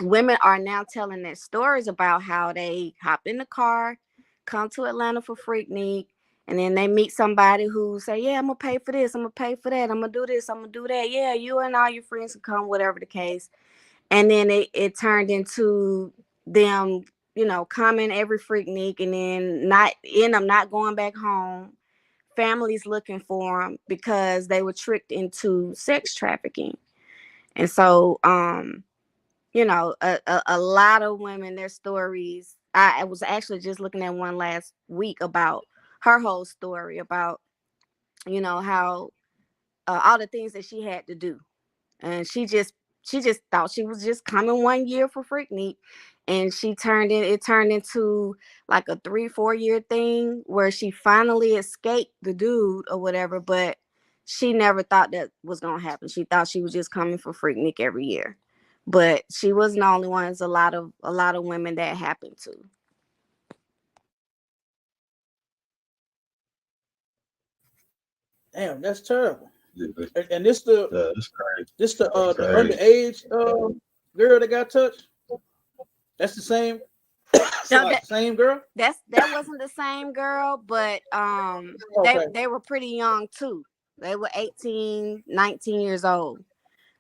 women are now telling their stories about how they hop in the car, come to Atlanta for Freaknik, and then they meet somebody who say, yeah, I'm gonna pay for this, I'm gonna pay for that, I'm gonna do this, I'm gonna do that. Yeah, you and all your friends can come, whatever the case. And then it turned into them, coming every Freaknik, and then not going back home. Families looking for them because they were tricked into sex trafficking. And so, a lot of women, their stories. I was actually just looking at one last week about her whole story about, how all the things that she had to do. And she just thought she was just coming 1 year for Freaknik, and it turned into like a 3-4 year thing where she finally escaped the dude or whatever, but she never thought that was gonna happen. She thought she was just coming for Freaknik every year. But she wasn't the only one. It's a lot of women that happened to. Damn, that's terrible. Yeah, And this the that's crazy. the underage girl that got touched. That's the same. No, Like same girl. That wasn't the same girl, but Okay. they were pretty young too. They were 18, 19 years old.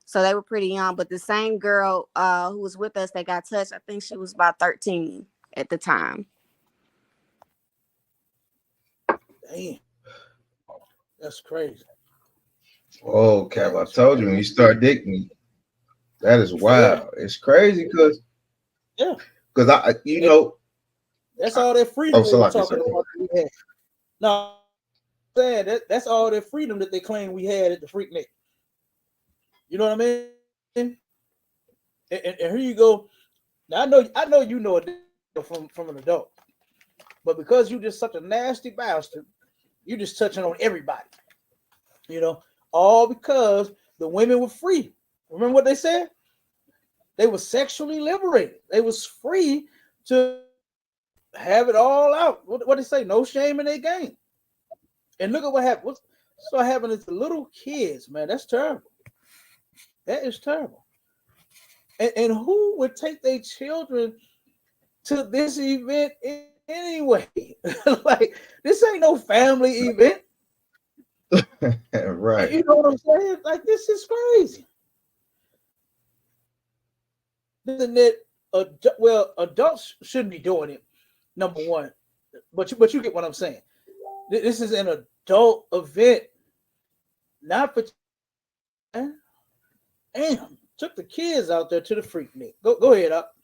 So they were pretty young, but the same girl who was with us that got touched, I think she was about 13 at the time. Damn. That's crazy. Oh, Cap, I told you when you start digging, that is wild. It's crazy because Yeah. Because you know, that's all that freedom they were Salaki, talking sir. about. We had. No, saying that's all that freedom that they claim we had at the Freaknik. You know what I mean? And here you go. Now I know you know it from an adult, but because you just such a nasty bastard, you just touching on everybody. You know, all because the women were free. Remember what they said? They were sexually liberated. They was free to have it all out. What they say? No shame in their game. And look at what happened. What's started happening to little kids, man? That's terrible. That is terrible. And who would take their children to this event anyway? Like, this ain't no family event. Right. You know what I'm saying? Like, this is crazy. Isn't it? Well, adults shouldn't be doing it. Number one, but you get what I'm saying. This is an adult event, not for. Damn, took the kids out there to the Freaknik. Go ahead, up.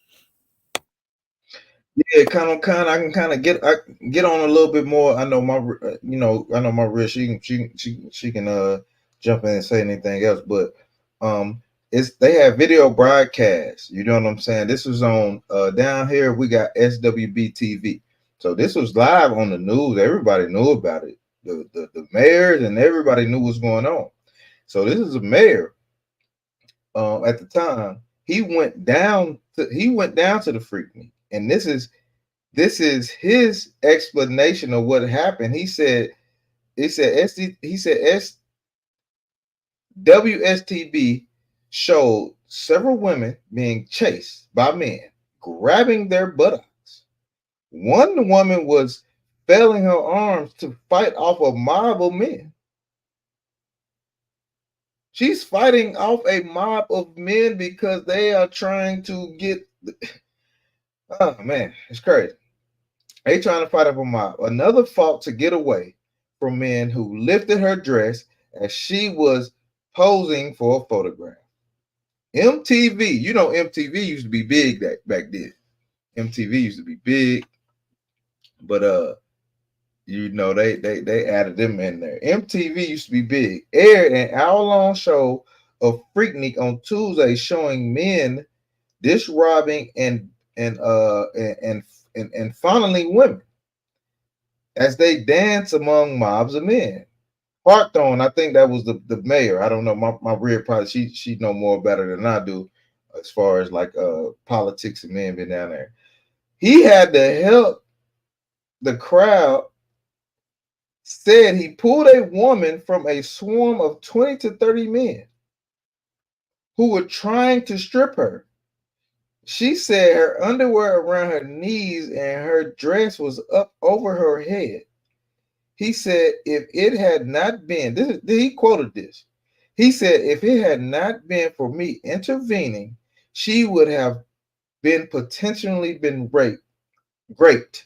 Yeah, kind of. I can kind of get on a little bit more. I know my, I know my wrist. She can jump in and say anything else, but they have video broadcasts. You know what I'm saying? This was on down here. We got SWB TV, so this was live on the news. Everybody knew about it. The mayors and everybody knew what's going on. So this is a mayor. At the time, he went down to the Freaknik, and this is his explanation of what happened. He said WSTB showed several women being chased by men, grabbing their buttocks. One woman was failing her arms to fight off a mob of men. She's fighting off a mob of men because they are trying to get. Oh man, it's crazy. They trying to fight off a mob. Another fought to get away from men who lifted her dress as she was posing for a photograph. MTV, you know, MTV used to be big back then. MTV used to be big, but you know, they added them in there. MTV used to be big. Aired an hour-long show of Freaknik on Tuesday, showing men disrobing and fondling women as they dance among mobs of men. Hawthorne, I think that was the mayor. I don't know. My real probably she know more better than I do as far as like politics and men being down there. He had to help the crowd. Said he pulled a woman from a swarm of 20 to 30 men who were trying to strip her. She said her underwear around her knees and her dress was up over her head. He said if it had not been, he quoted this. He said if it had not been for me intervening, she would have been potentially been raped,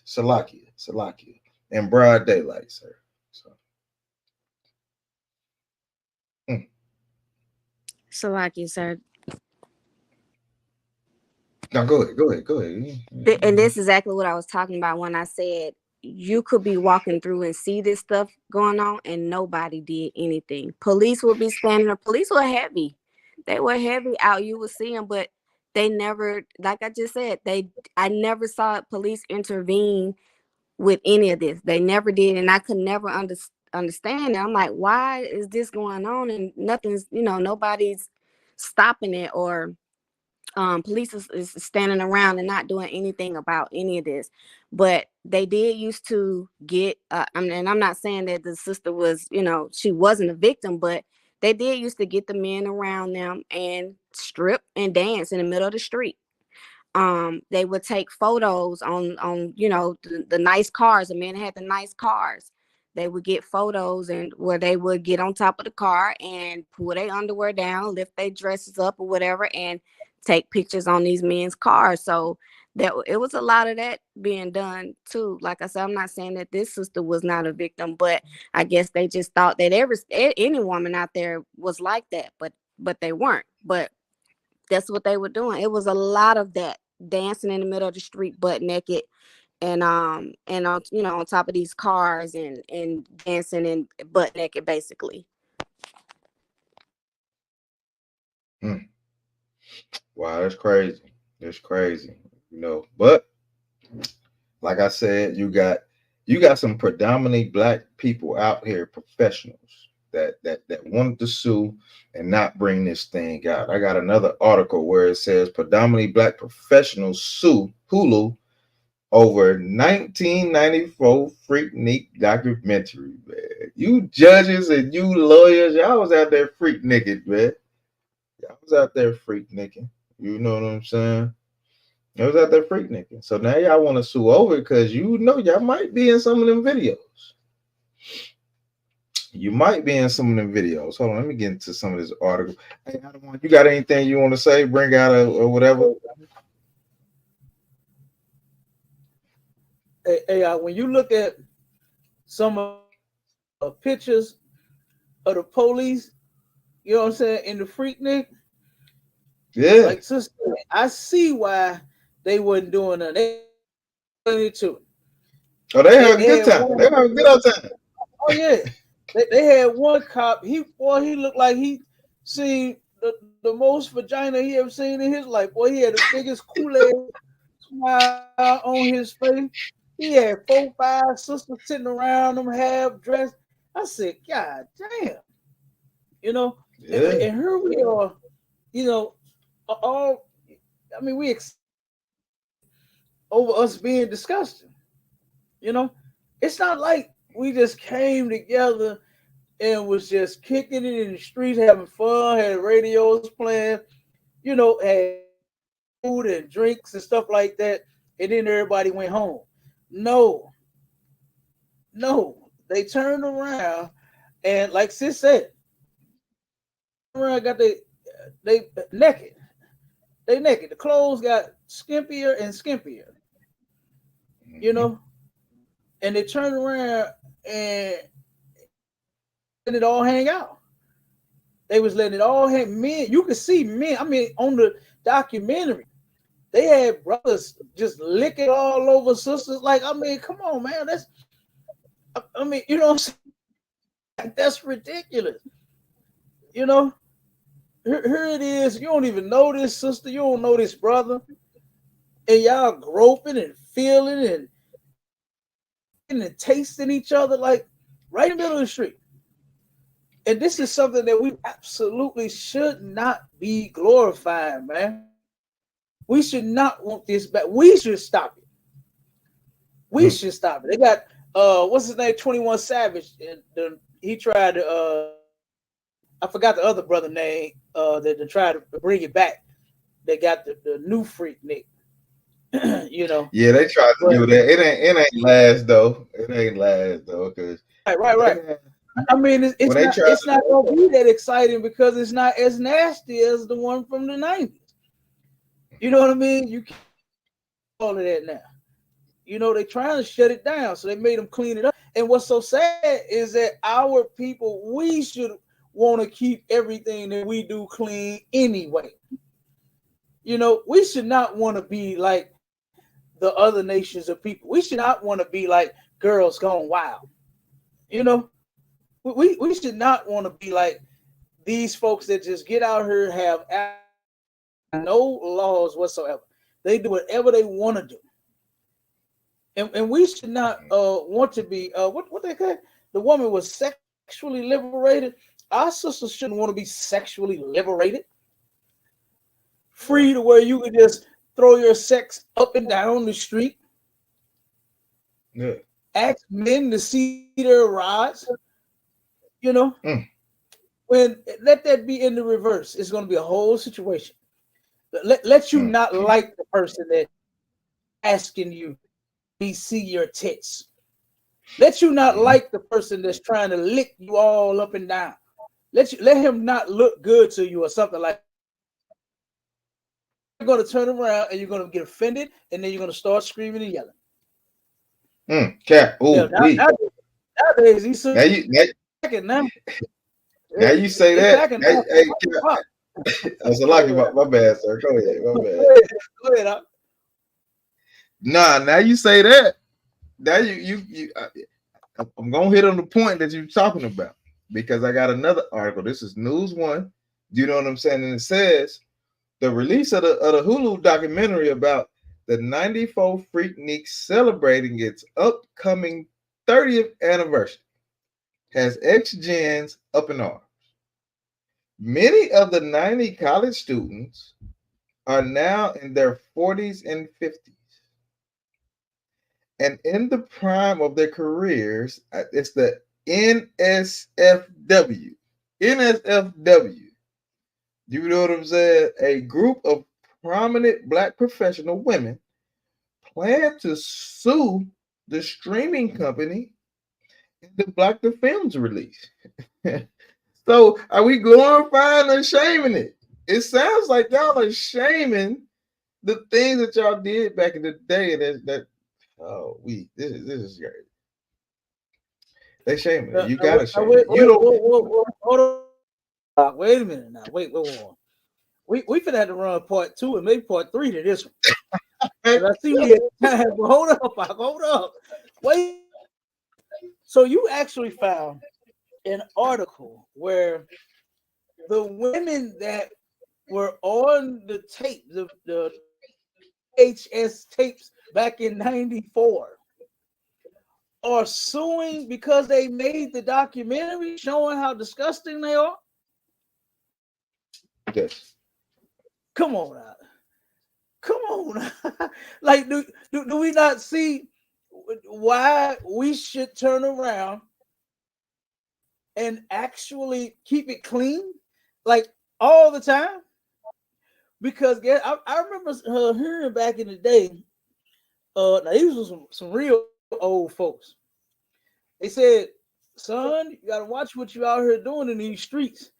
Salakia, in broad daylight, sir. Salaki, sir. Now go ahead. And this is exactly what I was talking about when I said you could be walking through and see this stuff going on and nobody did anything. Police would be standing there. Police were heavy. They were heavy out. You would see them, but they never, like I just said, I never saw police intervene with any of this. They never did, and I could never understand it. I'm like, why is this going on? And nothing's, nobody's stopping it, or police is standing around and not doing anything about any of this. But they did used to get, and I'm not saying that the sister was, she wasn't a victim, but they did used to get the men around them and strip and dance in the middle of the street. They would take photos on the nice cars. The men had the nice cars. They would get photos and where they would get on top of the car and pull their underwear down, lift their dresses up or whatever, and take pictures on these men's cars. So that it was a lot of that being done too. Like I said, I'm not saying that this sister was not a victim, but I guess they just thought that any woman out there was like that, but they weren't. But that's what they were doing. It was a lot of that dancing in the middle of the street butt naked, and on, on top of these cars, and dancing and butt naked basically. Wow, that's crazy. That's crazy. But like I said, you got some predominantly black people out here, professionals that wanted to sue and not bring this thing out. I got another article where it says predominantly black professionals sue Hulu over 1994 Freaknik documentary, man. You judges and you lawyers, y'all was out there freak naked, man. Y'all was out there freak naked. You know what I'm saying? I was out there freak naked. So now y'all want to sue over because y'all might be in some of them videos. You might be in some of them videos. Hold on, let me get into some of this article. Hey, you got anything you want to say? Bring out or whatever. Hey, when you look at some of pictures of the police, you know what I'm saying, in the Freaknik, yeah, like sister, I see why they wasn't doing that. They to it. Oh, they had a good time. They had a good old time. Oh yeah, they had one cop. He looked like he seen the most vagina he ever seen in his life. Boy, he had the biggest Kool-Aid smile on his face. He had 4, 5 sisters sitting around him, half dressed. I said, God damn, and here we are, all. I mean, we over us being disgusting. It's not like we just came together and was just kicking it in the streets, having fun, had radios playing, had food and drinks and stuff like that, and then everybody went home. No, they turned around and, like sis said, got they naked. They naked. The clothes got skimpier and skimpier, and they turned around and let it all hang out. They was letting it all hang. Men, you could see men. I mean, on the documentary, they had brothers just licking all over sisters. Like, I mean, come on, man. You know what I'm saying? That's ridiculous. Here it is. You don't even know this sister. You don't know this brother. And y'all groping and feeling and tasting each other, like right in the middle of the street. And this is something that we absolutely should not be glorifying, man. We should not want this back. We should stop it. We should stop it. They got what's his name, 21 Savage, and he tried to I forgot the other brother name that they tried to bring it back. They got the new Freaknik. Yeah, they tried to do that. It ain't last though. It ain't last though, because right. I mean, it's not gonna be that exciting because it's not as nasty as the one from the 90s. You know what I mean? You can't call it that now. They're trying to shut it down, so they made them clean it up. And what's so sad is that our people, we should want to keep everything that we do clean anyway. We should not want to be like the other nations of people. We should not want to be like Girls Gone Wild. We should not want to be like these folks that just get out here, have no laws whatsoever. They do whatever they want to do. And we should not want to be what they call it? The woman was sexually liberated. Our sisters shouldn't want to be sexually liberated. Free to where you can just throw your sex up and down the street. Yeah. Ask men to see their rods. When let that be in the reverse, it's going to be a whole situation. Let you not like the person that asking you to see your tits. Let you not like the person that's trying to lick you all up and down. Let him not look good to you or something like that. You're going to turn around and you're going to get offended, and then you're going to start screaming and yelling. Cat. Nowadays, these now you say that. Hey, I was lucky about my bad, sir. Go ahead. Go ahead. Nah, now you say that. Now I'm gonna hit on the point that you're talking about because I got another article. This is News One. Do you know what I'm saying? And it says the release of the Hulu documentary about the 94 Freakniks celebrating its upcoming 30th anniversary has ex-gens up in arms. Many of the 90 college students are now in their 40s and 50s. And in the prime of their careers, it's the NSFW. NSFW. You know what I'm saying? A group of prominent Black professional women plan to sue the streaming company and to block the film's release. So are we glorifying or shaming it? It sounds like y'all are shaming the things that y'all did back in the day. This is great. They shaming it. You gotta shame it. You don't. Hold on. Wait a minute now. Wait. We finna have to run part 2 and maybe part 3 to this one. I see we had time. But hold up. Wait. So you actually found an article where the women that were on the tape, the HS tapes back in '94, are suing because they made the documentary showing how disgusting they are? Yes. Come on out. Like, do we not see why we should turn around and actually keep it clean, like all the time? Because I remember hearing back in the day, now these were some real old folks. They said, son, you gotta watch what you out here doing in these streets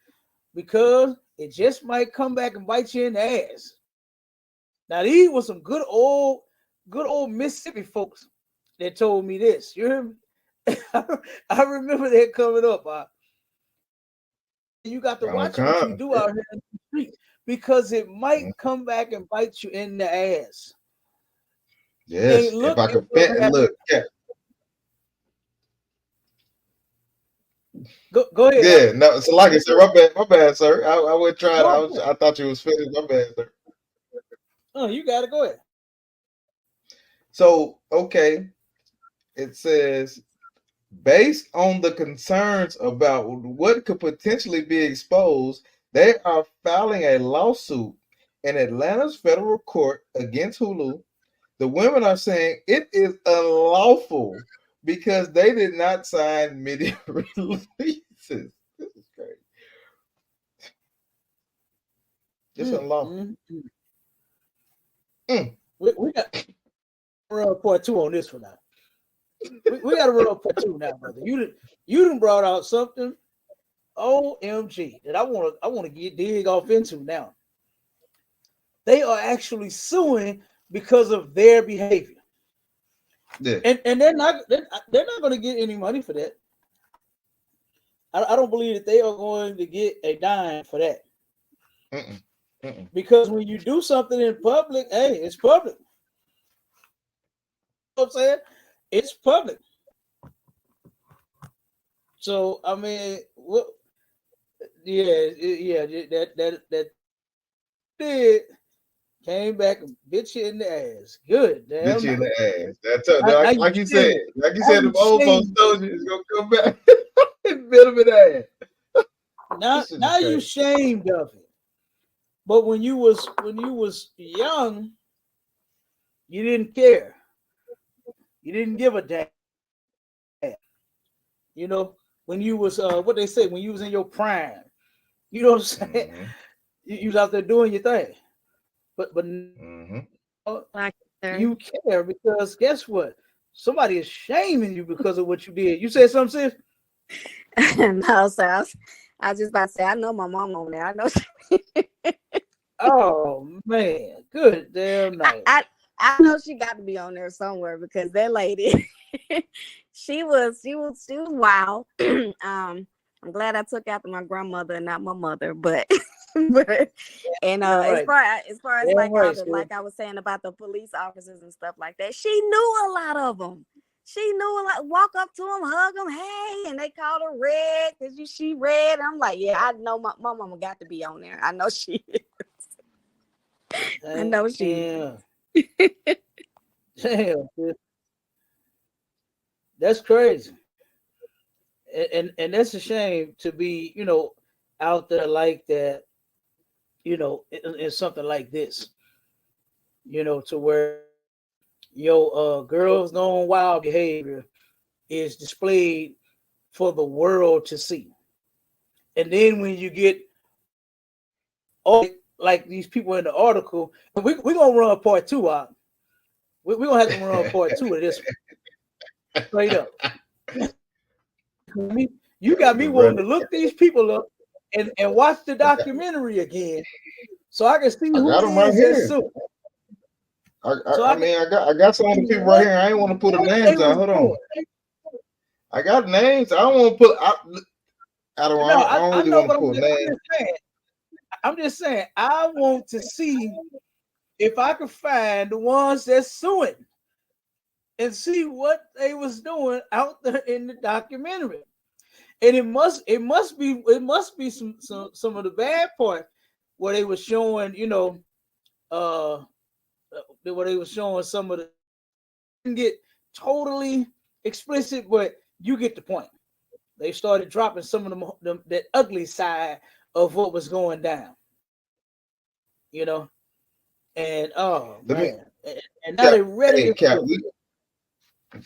because it just might come back and bite you in the ass. Now these were some good old Mississippi folks that told me this. You hear me? I remember that coming up. You got to watch what you do out here in the streets because it might come back and bite you in the ass. Yes, if I could bet and look. Yeah. Go ahead. Yeah, no, so like I said, my bad, sir. I would try it. I thought you was finished. My bad, sir. Oh, you gotta go ahead. So, okay. It says, based on the concerns about what could potentially be exposed, they are filing a lawsuit in Atlanta's federal court against Hulu. The women are saying it is unlawful because they did not sign media releases. This is crazy. It's unlawful. We got to run part 2 on this one now. We got to run part 2 now, brother. You done brought out something, OMG, that I want to dig off into now. They are actually suing because of their behavior. Yeah. And they're not going to get any money for that. I don't believe that they are going to get a dime for that. Because when you do something in public, hey, it's public. You know what I'm saying? It's public. So I mean, what? Yeah, that did came back and bit you in the ass. Good, damn. Bit you in the ass. That's like you said. Like you said, the old folks told you it's gonna come back and bit him in the ass. Now you shamed of it. But when you was young, you didn't care. You didn't give a damn. You know, when you was what they say, when you was in your prime, you know what I'm saying? Mm-hmm. You was out there doing your thing. But you care because guess what? Somebody is shaming you because of what you did. You said something, sis? No, sir. I was just about to say, I know my mom on there. I know. Oh man, good damn night. I know she got to be on there somewhere because that lady, she was wild. I'm glad I took after my grandmother and not my mother, but But and Yeah, as right. far as Yeah, like all right. the, So, like I was saying about the police officers and stuff like that, she knew a lot of them. She knew a lot. Walk up to them, hug them, hey, and they called her Red because she red. I'm like, yeah, I know my mama got to be on there. I know she is. I know she damn, is. damn, dude. That's crazy. And that's a shame to be, out there like that, in something like this, to where your girls known wild behavior is displayed for the world to see. And then when you get all like these people in the article, we're gonna run part two out. We're gonna have to run part two of this one. Straight up. You got me wanting to look these people up and watch the documentary again so I can see I who got it them right is that's here. suing. I got some of the people right here. I ain't want to put the names out. Hold on. I got names. I don't want to put. I don't really know, want to but put names. I'm just saying, I want to see if I can find the ones that's suing and see what they was doing out there in the documentary. And it must be some of the bad part where they were showing, where they were showing some of the didn't get totally explicit, but you get the point. They started dropping some of that ugly side of what was going down, and oh man, and now they're ready to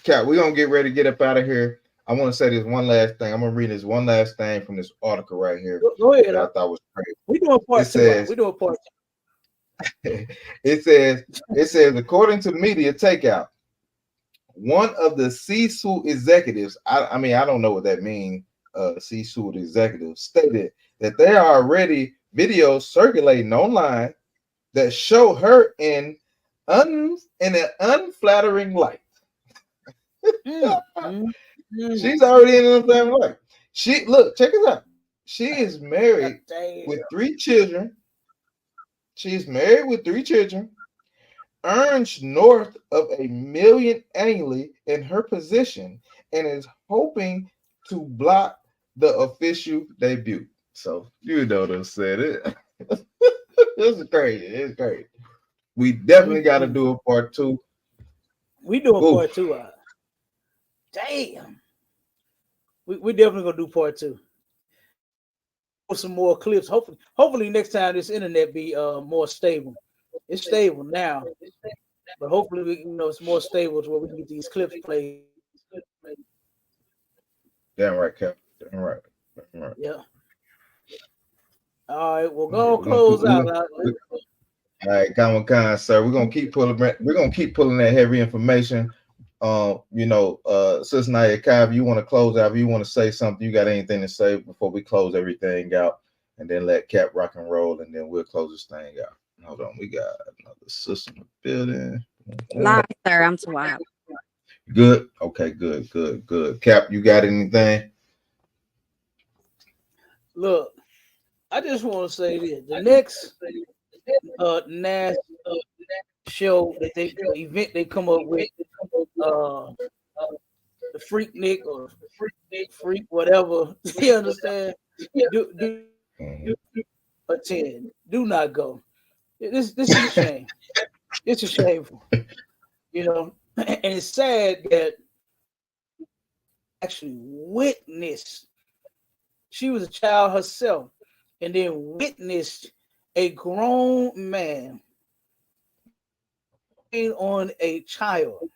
Cap, we're gonna get ready to get up out of here. I want to say this one last thing. I'm gonna read this one last thing from this article right here. Go ahead. That I thought was crazy. We doing part two. We doing part two. It says according to media takeout, one of the C-suite executives, I mean, I don't know what that means, C-suite executives, stated that there are already videos circulating online that show her in an unflattering light. She's already in an unflattering light. Check this out. She is married with 3 children. She's married with 3 children, earns north of $1 million annually in her position, and is hoping to block the official debut. So you know what I said. This is crazy. It's crazy. We definitely got to do a part 2. We doing part 2. Damn. We definitely gonna do part 2. Some more clips. Hopefully next time this internet be more stable. It's stable now, but hopefully it's more stable to where we can get these clips played. Damn right, Cap. Damn right. Yeah. All right, well, go close out. All right, Khan, sir. We're gonna keep pulling that heavy information. Sister Naya Kai, you want to close out, if you want to say something, you got anything to say before we close everything out, and then let Cap rock and roll, and then we'll close this thing out. Hold on, we got another sister in the building. Live, sir. I'm too wild. Good. Okay, good. Cap, you got anything? Look, I just want to say this: the next NAS show that event they come up with, the Freaknik or Freak whatever, you understand? Do attend. Do not go. This is a shame. It's a shameful, and it's sad that actually witnessed. She was a child herself, and then witnessed a grown man on a child.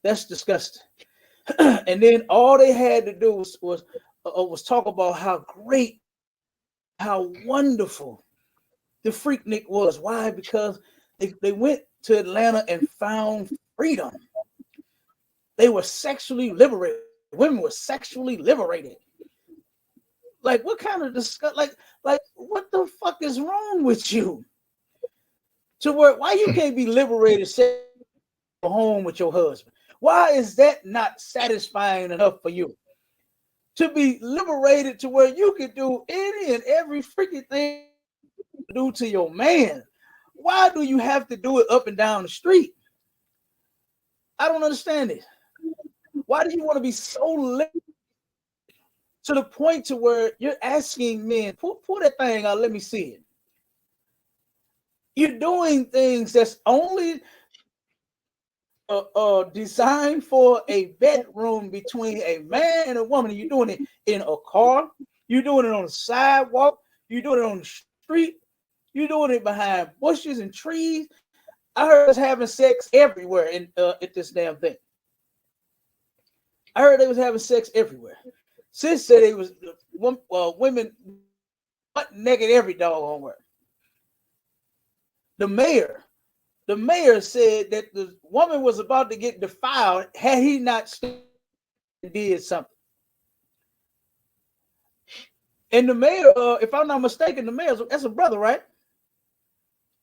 That's disgusting. And then all they had to do was talk about how great, how wonderful the Freaknik was. Why? Because they went to Atlanta and found freedom. They were sexually liberated. Women were sexually liberated. Like, what kind of disgust? Like what the fuck is wrong with you? To where why you can't be liberated, stay home with your husband? Why is that not satisfying enough for you? to be liberated to where you can do any and every freaking thing you do to your man. Why do you have to do it up and down the street? I don't understand it. Why do you want to be so limited to the point to where you're asking men, pull that thing out, let me see it. You're doing things that's only designed for a bedroom between a man and a woman. You're doing it in a car. You're doing it on the sidewalk. You're doing it on the street. You're doing it behind bushes and trees. I heard us having sex everywhere in at this damn thing. I heard they was having sex everywhere. Sis said it was women butt naked every doggone word. The mayor said that the woman was about to get defiled had he not did something. And the mayor, if I'm not mistaken, the mayor, that's a brother, right?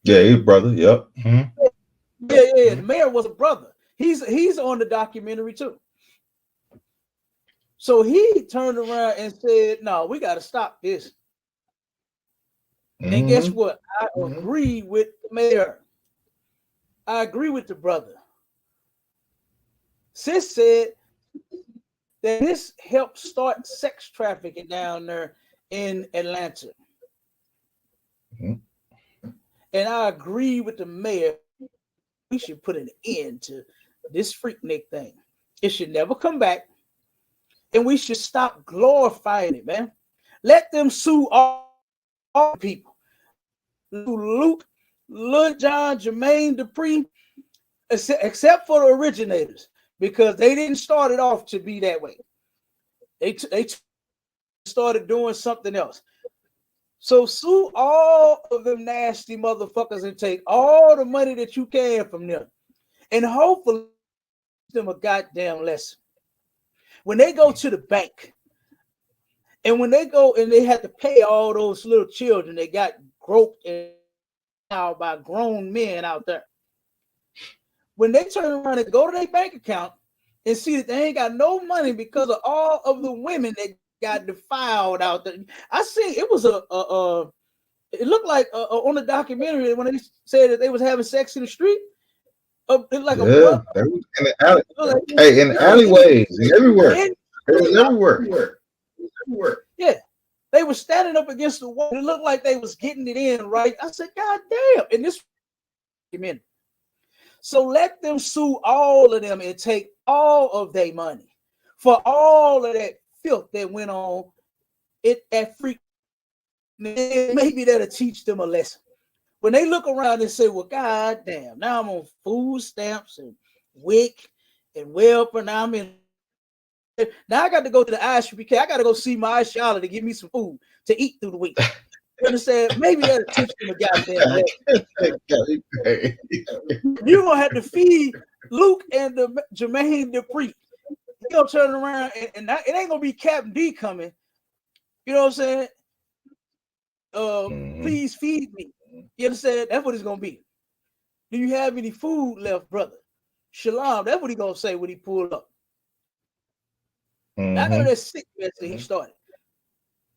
Yeah, his brother. Yep. Mm-hmm. Yeah. The mayor was a brother. He's on the documentary too. So he turned around and said, "No, we got to stop this." And guess what? I agree with the mayor. I agree with the brother. Sis said that this helped start sex trafficking down there in Atlanta. And I agree with the mayor. We should put an end to this Freaknik thing. It should never come back. And we should stop glorifying it, man. Let them sue all people. Luke, Lil John, Jermaine Dupri, except for the originators, because they didn't start it off to be that way. They started doing something else. So sue all of them nasty motherfuckers and take all the money that you can from them. And hopefully them a goddamn lesson. When they go to the bank, and when they go and they have to pay all those little children that got groped and out by grown men out there. When they turn around and go to their bank account and see that they ain't got no money because of all of the women that got defiled out there. I see it was it looked like on the documentary when they said that they was having sex in the street. Like in the alley, in the alleyways and everywhere. It was everywhere. Yeah, they were standing up against the wall. It looked like they was getting it in right. I said, God damn! And this minute. So let them sue all of them and take all of their money for all of that filth that went on at Freak. Maybe that'll teach them a lesson. When they look around and say, well, God damn, now I'm on food stamps and WIC and welfare. Now I'm in. Now I got to go to the ISUPK. I got to go see my Charlotte to give me some food to eat through the week. You understand? Maybe that'll teach them a goddamn lesson. You're going to have to feed Luke and Jermaine Dupri. You're going to turn around and it ain't going to be Captain D coming. You know what I'm saying? Please feed me. You understand? That's what it's going to be. Do you have any food left, brother? Shalom. That's what he going to say when he pulled up. Not none of that sick mess that he started.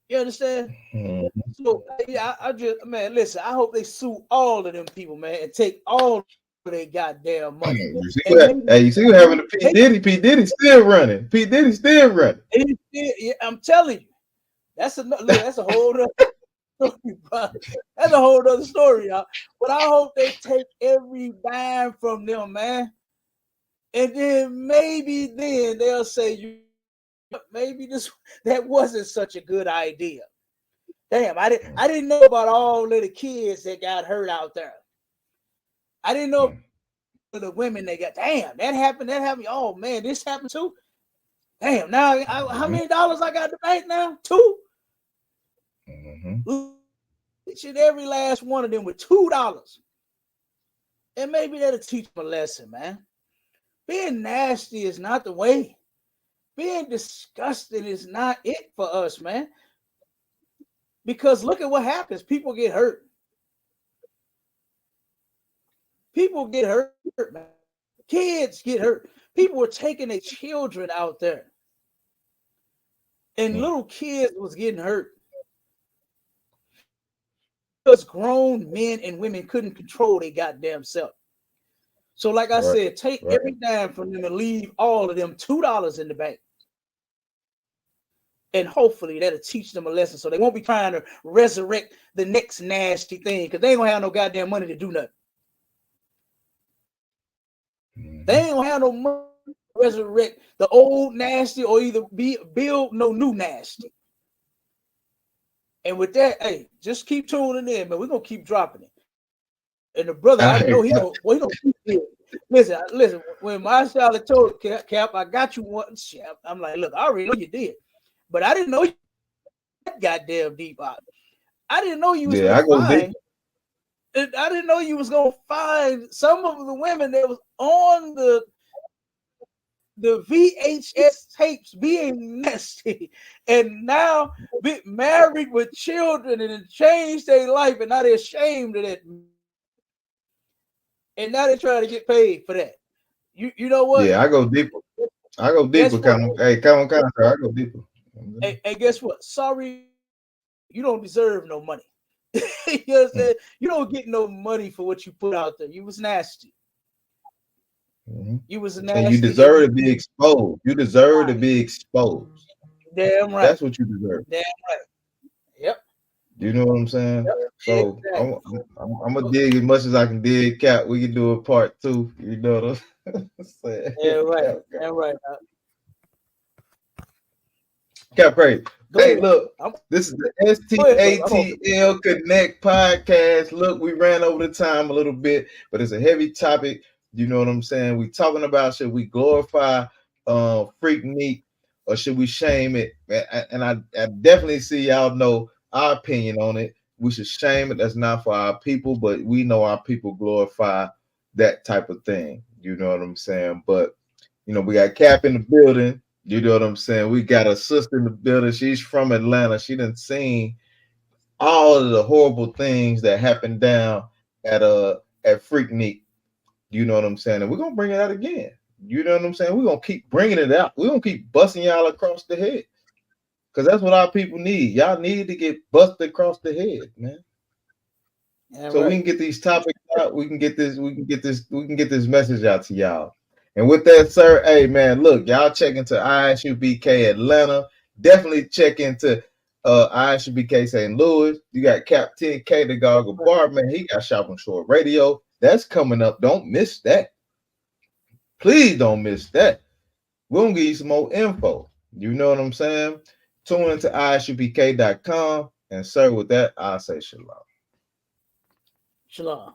You understand? So yeah, I just, man, listen, I hope they sue all of them people, man, and take all of their goddamn money. You see what happened to P. Diddy? P. Diddy's still running. P. Diddy's still running. Yeah, I'm telling you, that's a whole other story, bro. That's a whole other story, y'all. But I hope they take every dime from them, man. And then maybe then they'll say, maybe that wasn't such a good idea. Damn, I didn't know about all of the kids that got hurt out there. I didn't know for the women that got. Damn, that happened. Oh man, this happened too. Damn, now how many dollars I got in the bank now? $2. Each and every last one of them with $2. And maybe that'll teach them a lesson, man. Being nasty is not the way. Being disgusting is not it for us, man. Because look at what happens. People get hurt. People get hurt, man. Kids get hurt. People were taking their children out there. and little kids was getting hurt because grown men and women couldn't control their goddamn self. So, like I said, take every dime from them and leave all of them $2 in the bank. And hopefully that'll teach them a lesson so they won't be trying to resurrect the next nasty thing because they ain't gonna have no goddamn money to do nothing. They ain't gonna have no money to resurrect the old nasty or either build no new nasty. And with that, hey, just keep tuning in, man. We're gonna keep dropping it. And the brother, I know he don't. Well, he don't keep it. Listen. When my Charlotte told Cap, I got you one. I'm like, look, I already know you did, but I didn't know you goddamn deep out. I didn't know you was gonna find. I didn't know you was gonna find some of the women that was on the VHS tapes being nasty, and now be married with children and it changed their life, and now they're ashamed of that. And now they're trying to get paid for that. You know what? Yeah, I go deeper. I go deeper. Come on, I go deeper. Hey, guess what? Sorry, you don't deserve no money. You know what I'm saying? You don't get no money for what you put out there. You was nasty. You was nasty. And you deserve to be exposed. You deserve to be exposed. Damn right. That's what you deserve. Damn right. Yep. You know what I'm saying? Yep. So exactly. I'm gonna dig as much as I can dig. Cap, we can do a part 2. You know what I'm saying? Yeah, right. Yeah, right. Cap, great. Hey, look, this is the STATL Connect podcast. Look, we ran over the time a little bit, but it's a heavy topic. You know what I'm saying? We talking about, should we glorify Freaknik or should we shame it? And I definitely see y'all know our opinion on it. We should shame it. That's not for our people, but we know our people glorify that type of thing. You know what I'm saying? But, you know, we got Cap in the building. You know what I'm saying? We got a sister in the building. She's from Atlanta. She done seen all of the horrible things that happened down at Freaknik. You know what I'm saying? And we're going to bring it out again. You know what I'm saying? We're going to keep bringing it out. We're going to keep busting y'all across the head. Because that's what our people need. Y'all need to get busted across the head, man. Yeah, so we can get these topics out. We can get this message out to y'all. And with that, sir, hey man, look, y'all check into ISUPK Atlanta. Definitely check into ISUPK St. Louis. You got Captain K, the Goggle Bar, man. He got Shop on Shore Radio. That's coming up. Don't miss that. Please don't miss that. We're gonna give you some more info. You know what I'm saying? Tune into ISUPK.com. And sir, with that, I'll say shalom. Shalom.